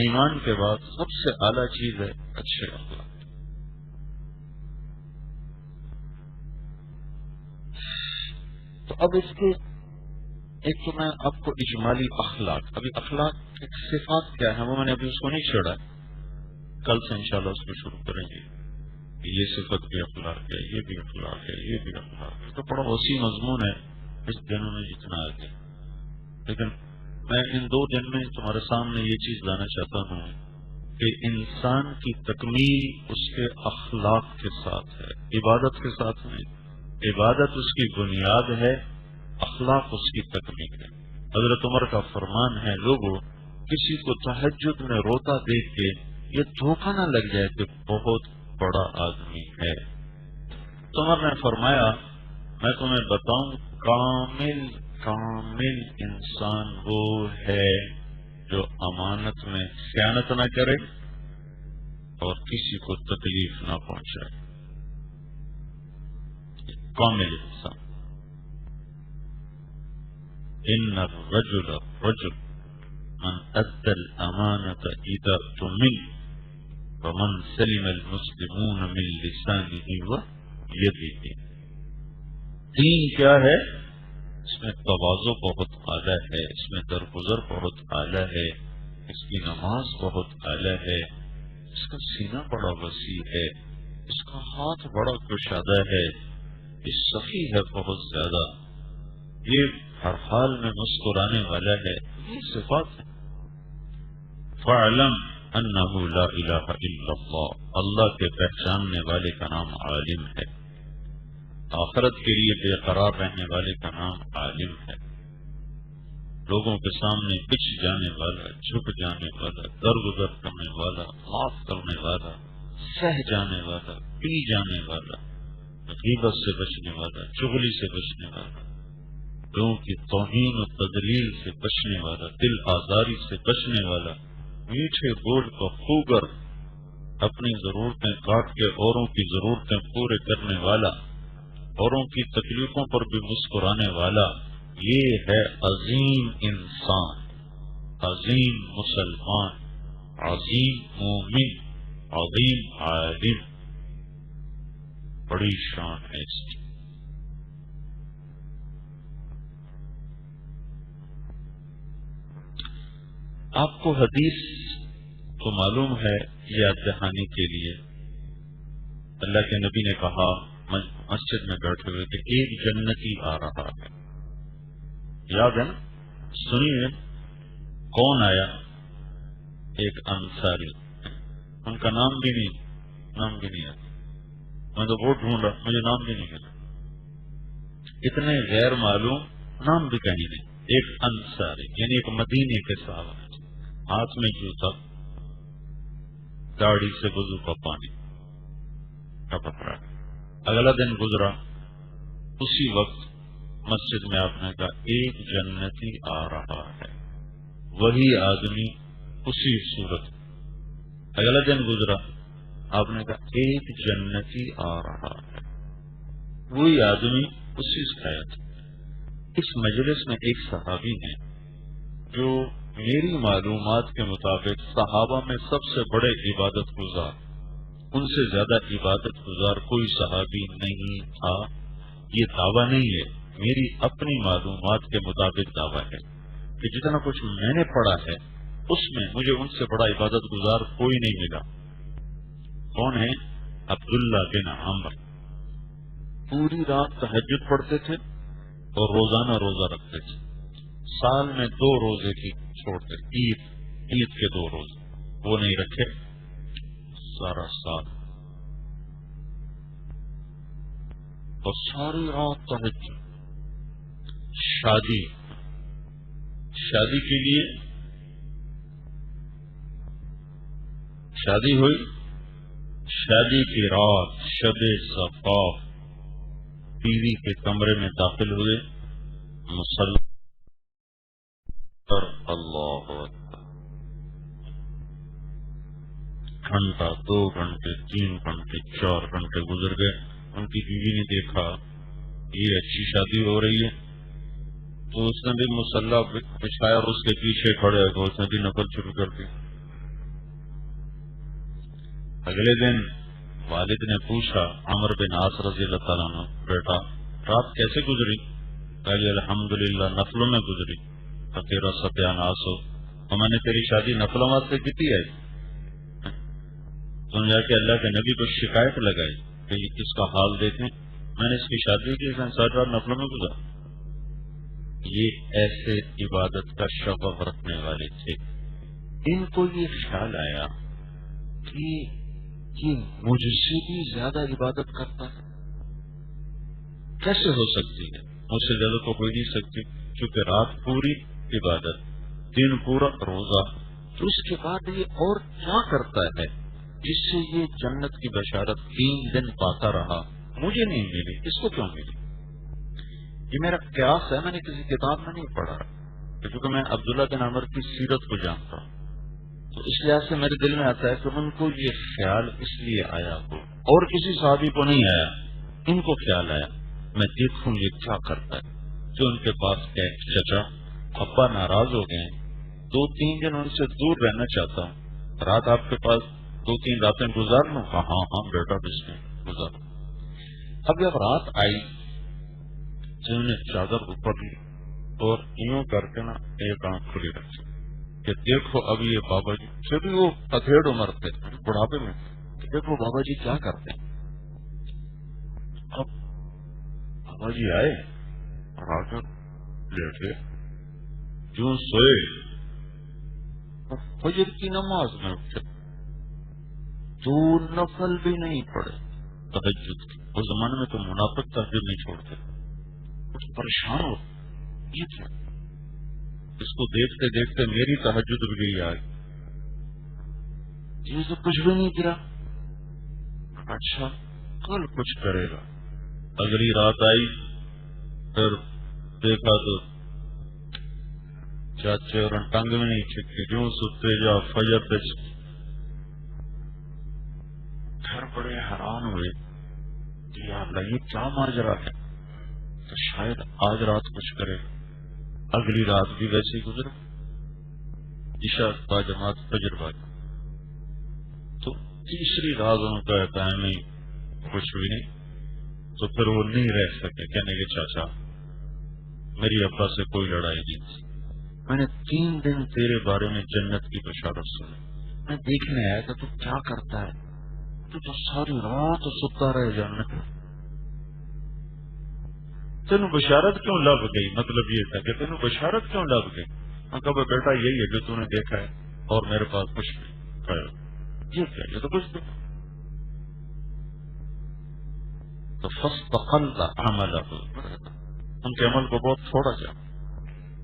ایمان کے بعد سب سے اعلیٰ چیز ہے اچھے اخلاق. تو اب اس کے ایک تو میں آپ کو اجمالی اخلاق، ابھی اخلاق ایک صفات کیا ہے وہ میں نے ابھی اس کو نہیں چھوڑا، کل سے انشاءاللہ اس کو شروع کریں گے. یہ صفت بھی اخلاق ہے، یہ بھی اخلاق ہے، یہ بھی اخلاق ہے. تو بڑا وسیع مضمون ہے اس دنوں میں جتنا آگے. لیکن میں ان 2 دن میں تمہارے سامنے یہ چیز لانا چاہتا ہوں کہ انسان کی تکمیل اس کے اخلاق کے ساتھ ہے، عبادت کے ساتھ نہیں. عبادت اس کی بنیاد ہے، اخلاق اس کی تکمیل ہے. حضرت عمر کا فرمان ہے، لوگوں کسی کو تہجد میں روتا دیکھ کے یہ دھوکہ نہ لگ جائے کہ بہت بڑا آدمی ہے. تو عمر نے فرمایا میں تمہیں بتاؤں، کامل انسان وہ ہے جو امانت میں خیانت نہ کرے اور کسی کو تکلیف نہ پہنچائے. کامل انسان. ان الرجل من ادى الامانة اذا اؤتمن ومن سلم المسلمون من لسانه ويده. دین کیا ہے؟ اس میں تواضع بہت اعلیٰ ہے، اس میں درگزر بہت اعلیٰ ہے، اس کی نماز بہت اعلیٰ ہے، اس کا سینہ بڑا وسیع ہے، اس کا ہاتھ بڑا کشادہ ہے، یہ سخی ہے بہت زیادہ، یہ ہر حال میں مسکرانے والا ہے. یہ صفات ہے. فَاعْلَمْ أَنَّهُ لَا إِلَهَ إِلَّا اللَّهُ، اللہ کے پہچاننے والے کا نام عالم ہے، آخرت کے لیے بے قرار رہنے والے کا نام عالم ہے، لوگوں کے سامنے پچھ جانے والا، جھک جانے والا، درگزر کرنے والا، معاف کرنے والا، سہ جانے والا، پی جانے والا، غیبت سے بچنے والا، چغلی سے بچنے والا، لوگوں کی توہین و تذلیل سے بچنے والا، دل آزاری سے بچنے والا، میٹھے بول کا خوگر، اپنی ضرورتیں کاٹ کے اوروں کی ضرورتیں پورے کرنے والا، اوروں کی تکلیفوں پر بھی مسکرانے والا، یہ ہے عظیم انسان، عظیم مسلمان، عظیم مومن، عظیم عالم، بڑی شان ہے اس کی۔ آپ کو حدیث تو معلوم ہے، یاد دہانی کے لیے اللہ کے نبی نے کہا مسجد میں بیٹھے ہوئے کہ ایک جنتی آ رہا ہے، یاد ہے نا؟ سنیے کون آیا؟ ایک انصاری، ان کا نام بھی نہیں ہے، میں تو بہت ڈھونڈا، مجھے نام بھی نہیں ملا، اتنے غیر معلوم، نام بھی کہیں نہیں، ایک انصاری یعنی ایک مدینے کے صحابہ، ہاتھ میں جوتا، داڑھی سے وضو کا پانی کا پکڑا۔ اگلا دن گزرا، اسی وقت مسجد میں آپ نے کہا ایک جنتی آ رہا ہے، وہی آدمی اسی صورت۔ اگلا دن گزرا، آپ نے کہا ایک جنتی آ رہا ہے، وہی آدمی اسی شکایت۔ اس مجلس میں ایک صحابی ہیں جو میری معلومات کے مطابق صحابہ میں سب سے بڑے عبادت گزار، ان سے زیادہ عبادت گزار کوئی صحابی نہیں تھا، یہ دعویٰ نہیں ہے، میری اپنی معلومات کے مطابق دعویٰ ہے کہ جتنا کچھ میں نے پڑھا ہے اس میں مجھے ان سے بڑا عبادت گزار کوئی نہیں ملا۔ کون ہے؟ عبداللہ بن عمر، پوری رات تہجد پڑھتے تھے اور روزانہ روزہ رکھتے تھے، سال میں 2 روزے کی چھوڑتے، عید کے 2 روزے وہ نہیں رکھے سارا سال، اور ساری رات تہجد۔ شادی کے لیے شادی ہوئی، شادی کی رات شب زفاف بیوی کے کمرے میں داخل ہوئے، مصلی پر اللہ اکبر، گھنٹہ 2 گھنٹے 3 گھنٹے 4 گھنٹے گزر گئے، ان کی بیوی نے دیکھا یہ اچھی شادی ہو رہی ہے، تو اس نے بھی مصلی بچھایا اور اس کے پیچھے کھڑے ہو کر اس نے بھی نفل شروع کر دی۔ اگلے دن والد نے پوچھا عمر بن عاص رضی اللہ تعالیٰ عنہ، بیٹا رات کیسے گزری؟ کہا الحمدللہ نفلوں میں گزری، تو تیرا ستیہ ناس ہو، تو میں نے تیری شادی نفلوں واسطے کی تھی، تم جا کے اللہ کے نبی کو شکایت لگائی کہ اس کا حال دیکھیں، میں نے اس کی شادی کی، ساری رات نفلوں میں گزرا۔ یہ ایسے عبادت کا شوق رکھنے والے تھے، ان کو یہ خیال آیا کہ یہ مجھ سے بھی زیادہ عبادت کرتا ہے، کیسے ہو سکتی ہے؟ مجھ سے زیادہ تو ہو نہیں سکتی، کیونکہ رات پوری عبادت، دن پورا روزہ، تو اس کے بعد یہ اور کیا کرتا ہے جس سے یہ جنت کی بشارت 3 دن پاتا رہا، مجھے نہیں ملی، اس کو کیوں ملی؟ یہ میرا قیاس ہے، میں نے کسی کتاب میں نہیں پڑھا، کیونکہ میں عبداللہ بن عمر کی سیرت کو جانتا ہوں، تو اس لحاظ سے میرے دل میں آتا ہے کہ ان کو یہ خیال اس لیے آیا ہو، اور کسی صحابی کو نہیں آیا، ان کو خیال آیا میں دیکھوں یہ کیا کرتا ہے۔ جو ان کے پاس گئے، چچا ابا ناراض ہو گئے، 2-3 دن ان سے دور رہنا چاہتا ہوں، رات آپ کے پاس 2-3 راتیں گزار لوں؟ ہاں بیٹا بس میں گزار۔ اب جب رات آئی، جنہوں نے چادر اوپر لی اور یوں کر کے نا ایک آنکھ کھلی رکھی کہ دیکھو اب یہ بابا جی، پھر بھی وہ ادھیڑ عمر تھے، بڑھاپے میں، دیکھو بابا جی کیا کرتے ہیں۔ اب بابا جی آئے اور آ کر لیٹے، جو سوئے اور فجر کی نماز میں اٹھے، 2 نفل بھی نہیں پڑے تہجد کی۔ اس زمانے میں تو منافق تہجد نہیں چھوڑتے، کچھ پریشان ہو یہ کیا، اس کو دیکھتے دیکھتے میری تہجد بھی گئی آج، یہ تو کچھ بھی نہیں گرا۔ اچھا کل کچھ کرے گا۔ اگلی رات آئی، پھر دیکھا تو چاچے اور ٹنگ میں نہیں چھکی، جو ستے جا فجر پہ گھر بڑے حیران ہوئے کہ یا اللہ یہ کیا ماجرا ہے، تو شاید آج رات کچھ کرے۔ اگلی رات بھی ویسے ہی گزرا، عشاء با جماعت فجر با جماعت۔ تو تیسری رات ان کا قائم ہی کچھ بھی نہیں، تو پھر وہ نہیں رہ سکے، کہنے کے چاچا میری ابا سے کوئی لڑائی نہیں تھی، میں نے 3 دن تیرے بارے میں جنت کی بشارت سنی، میں دیکھنے آیا کہ تو کیا کرتا ہے، تو ساری رات ستا رہے جنت، تینوں بشارت کیوں لب گئی؟ مطلب یہ تھا کہ تینوں بشارت کیوں لب گئی؟ میں کہا بیٹا یہی ہے جو تو نے دیکھا ہے اور میرے پاس کچھ نہیں، یہ کیا، یہ تو کچھ نہیں۔ تو فاستقل عمله، ان کے عمل کو بہت تھوڑا جا،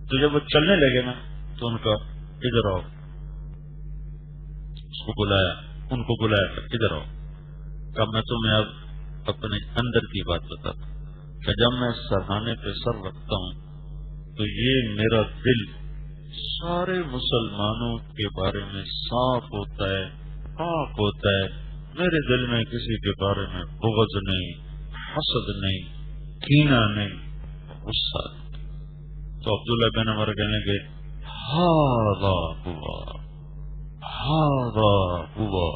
تو جب وہ چلنے لگے نا تو ان کا ادھر آؤ، اس کو بلایا، ان کو بلایا کہ ادھر آؤ، کہا میں تمہیں اب اپنے اندر کی بات بتاتا ہوں کہ جب میں سرہانے پہ سر رکھتا ہوں تو یہ میرا دل سارے مسلمانوں کے بارے میں صاف ہوتا ہے، پاک ہوتا ہے، میرے دل میں کسی کے بارے میں بغض نہیں، حسد نہیں، کینہ نہیں، غصہ نہیں۔ تو عبداللہ بن عمر کہنے لگے ھذا ہوا، ھذا ہوا،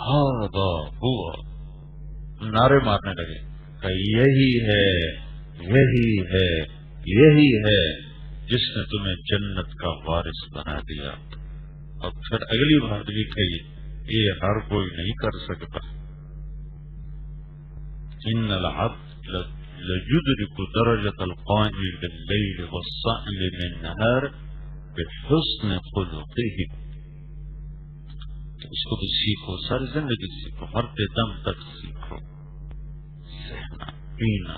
ھذا ہوا، نعرے مارنے لگے کہ یہی ہے، یہی ہے، یہی ہے جس نے تمہیں جنت کا وارث بنا دیا۔ اور پھر اگلی بات بھی کہی، یہ ہر کوئی نہیں کر سکتا۔ ان العبد ليدرك درجة القائم بالليل والصائم بالنهار بحسن خلقه۔ اس کو بھی سیکھو، ساری زندگی سیکھو، مرتے دم تک سیکھو، سہنا، پینا،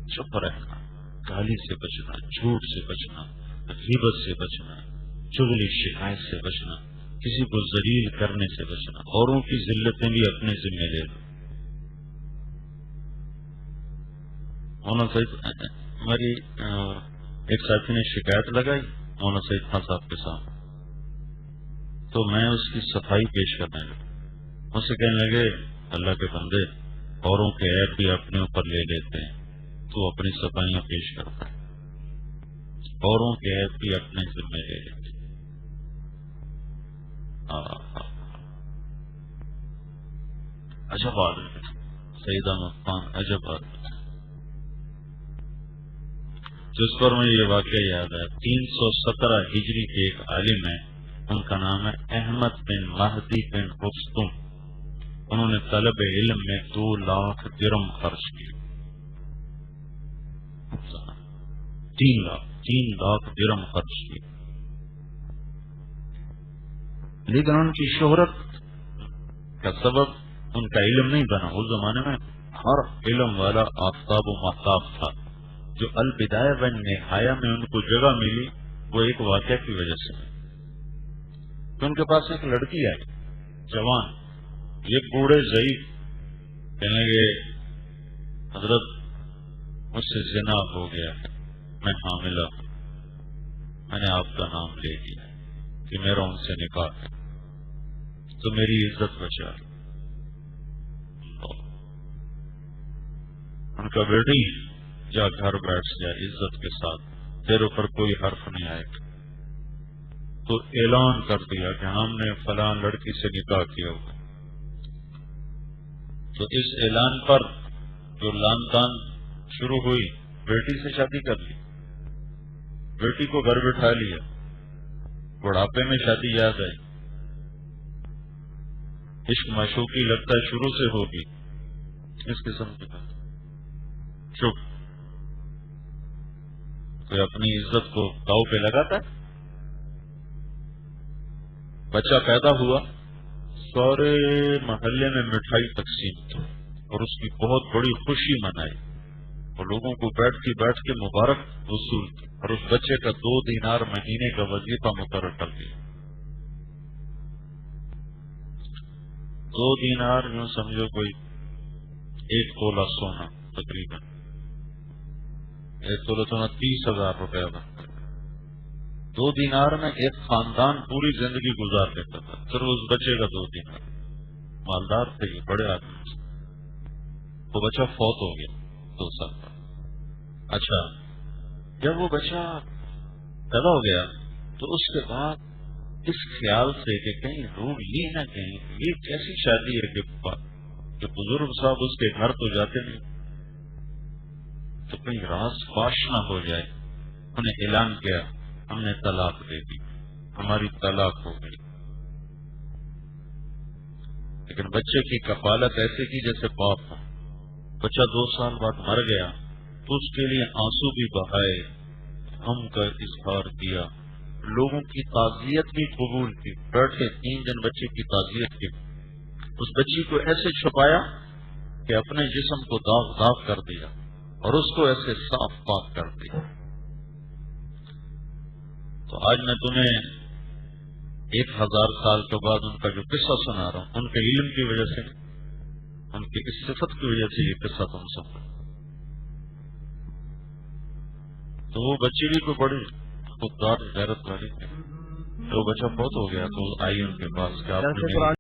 چپ رہنا، گالی سے بچنا، جھوٹ سے بچنا، غیبت سے بچنا، چغلی شکایت سے بچنا، کسی کو ذلیل کرنے سے بچنا، اوروں کی ذلتیں بھی اپنے ذمہ لے لو۔ مولانا سعید ہماری ایک ساتھی نے شکایت لگائی مولانا سعید خان صاحب کے ساتھ، تو میں اس کی صفائی پیش کرنے لگا، مجھ سے کہنے لگے اللہ کے بندے اوروں کے عیب بھی اپنے اوپر لے لیتے ہیں، تو اپنی صفائیاں پیش کرتا ہے، اوروں کے عیب بھی اپنے ذمہ لے لیتے ہیں۔ عجب آدمی سعید احمد خان، عجب آدمی، جس پر مجھے یہ واقعہ یاد ہے۔ 317 ہجری کے ایک عالم ہیں، ان کا نام ہے احمد بن مہدی بن رستم، انہوں نے طلب علم میں 2 لاکھ درم خرچ کیے، 3 لاکھ درم خرچ کیے، لیکن ان کی شہرت کا سبب ان کا علم نہیں بنا۔ اس زمانے میں ہر علم والا آفتاب و مہتاب تھا۔ جو البدایہ و نہایہ میں ان کو جگہ ملی وہ ایک واقعہ کی وجہ سے، تو ان کے پاس ایک لڑکی آئی جوان، یہ بوڑھے ضعیف، کہنے لگے حضرت مجھ سے زنا ہو گیا ہے، میں حاملہ ہوں، میں نے آپ کا نام لے لیا کہ میرا ان سے نکاح ہے، تو میری عزت بچا۔ ان کا بیٹی جا گھر بیٹھ جا عزت کے ساتھ، تیرے اوپر کوئی حرف نہیں آئے گا۔ تو اعلان کر دیا کہ ہم نے فلاں لڑکی سے نکاح کیا ہوا۔ تو اس اعلان پر جو لان تان شروع ہوئی، بیٹی سے شادی کر لی، بیٹی کو گھر بٹھا لیا، بڑھاپے میں شادی یاد آئی، عشق معشوقی لگتا ہے شروع سے ہوگی، اس قسم کی بات چپ، کوئی اپنی عزت کو داؤ پہ لگاتا ہے؟ بچہ پیدا ہوا، سارے محلے میں مٹھائی تقسیم کی اور اس کی بہت بڑی خوشی منائی اور لوگوں کو بیٹھ کے مبارک وصول کی، اور اس بچے کا 2 دینار مہینے کا وظیفہ مقرر کر دیا۔ 2 دینار یوں سمجھو کوئی 1 تولہ سونا، تقریباً 1 تولہ سونا 30,000 روپے بنتا ہے۔ 2 دینار میں ایک خاندان پوری زندگی گزار لیتا تھا، صرف اس بچے کا 2 دینار۔ مالدار تھے یہ، بڑے آدمی تھے۔ وہ بچہ فوت ہو گیا 2 سال کا۔ اچھا، جب وہ بچہ پیدا ہو گیا تو اس کے بعد اس خیال سے کہ کہیں روح یہ نہ کہیں یہ کیسی شادی ہے کہ بزرگ صاحب اس کے گھر تو جاتے نہیں تو کہیں راز فاش نہ ہو جائے، انہوں نے اعلان کیا ہم نے طلاق دے دی، ہماری طلاق ہو گئی۔ لیکن بچے کی کفالت ایسے کی جیسے باپ ہو۔ بچہ 2 سال بعد مر گیا تو اس کے لیے آنسو بھی بہائے، غم کا اظہار کیا، لوگوں کی تعزیت بھی قبول کی، بیٹھے 3 دن بچے کی تعزیت کی۔ اس بچی کو ایسے چھپایا کہ اپنے جسم کو داغ داغ کر دیا اور اس کو ایسے صاف پاک کر دیا۔ تو آج میں تمہیں 1000 سال کے بعد ان کا جو قصہ سنا رہا ہوں، ان کے علم کی وجہ سے، ان کی اس صفت کی وجہ سے یہ قصہ تم سب۔ تو وہ بچی بھی کو بڑی خوددار غیرت والی ہے۔ تو بچہ فوت ہو گیا تو آئی ان کے پاس کہ آپ نے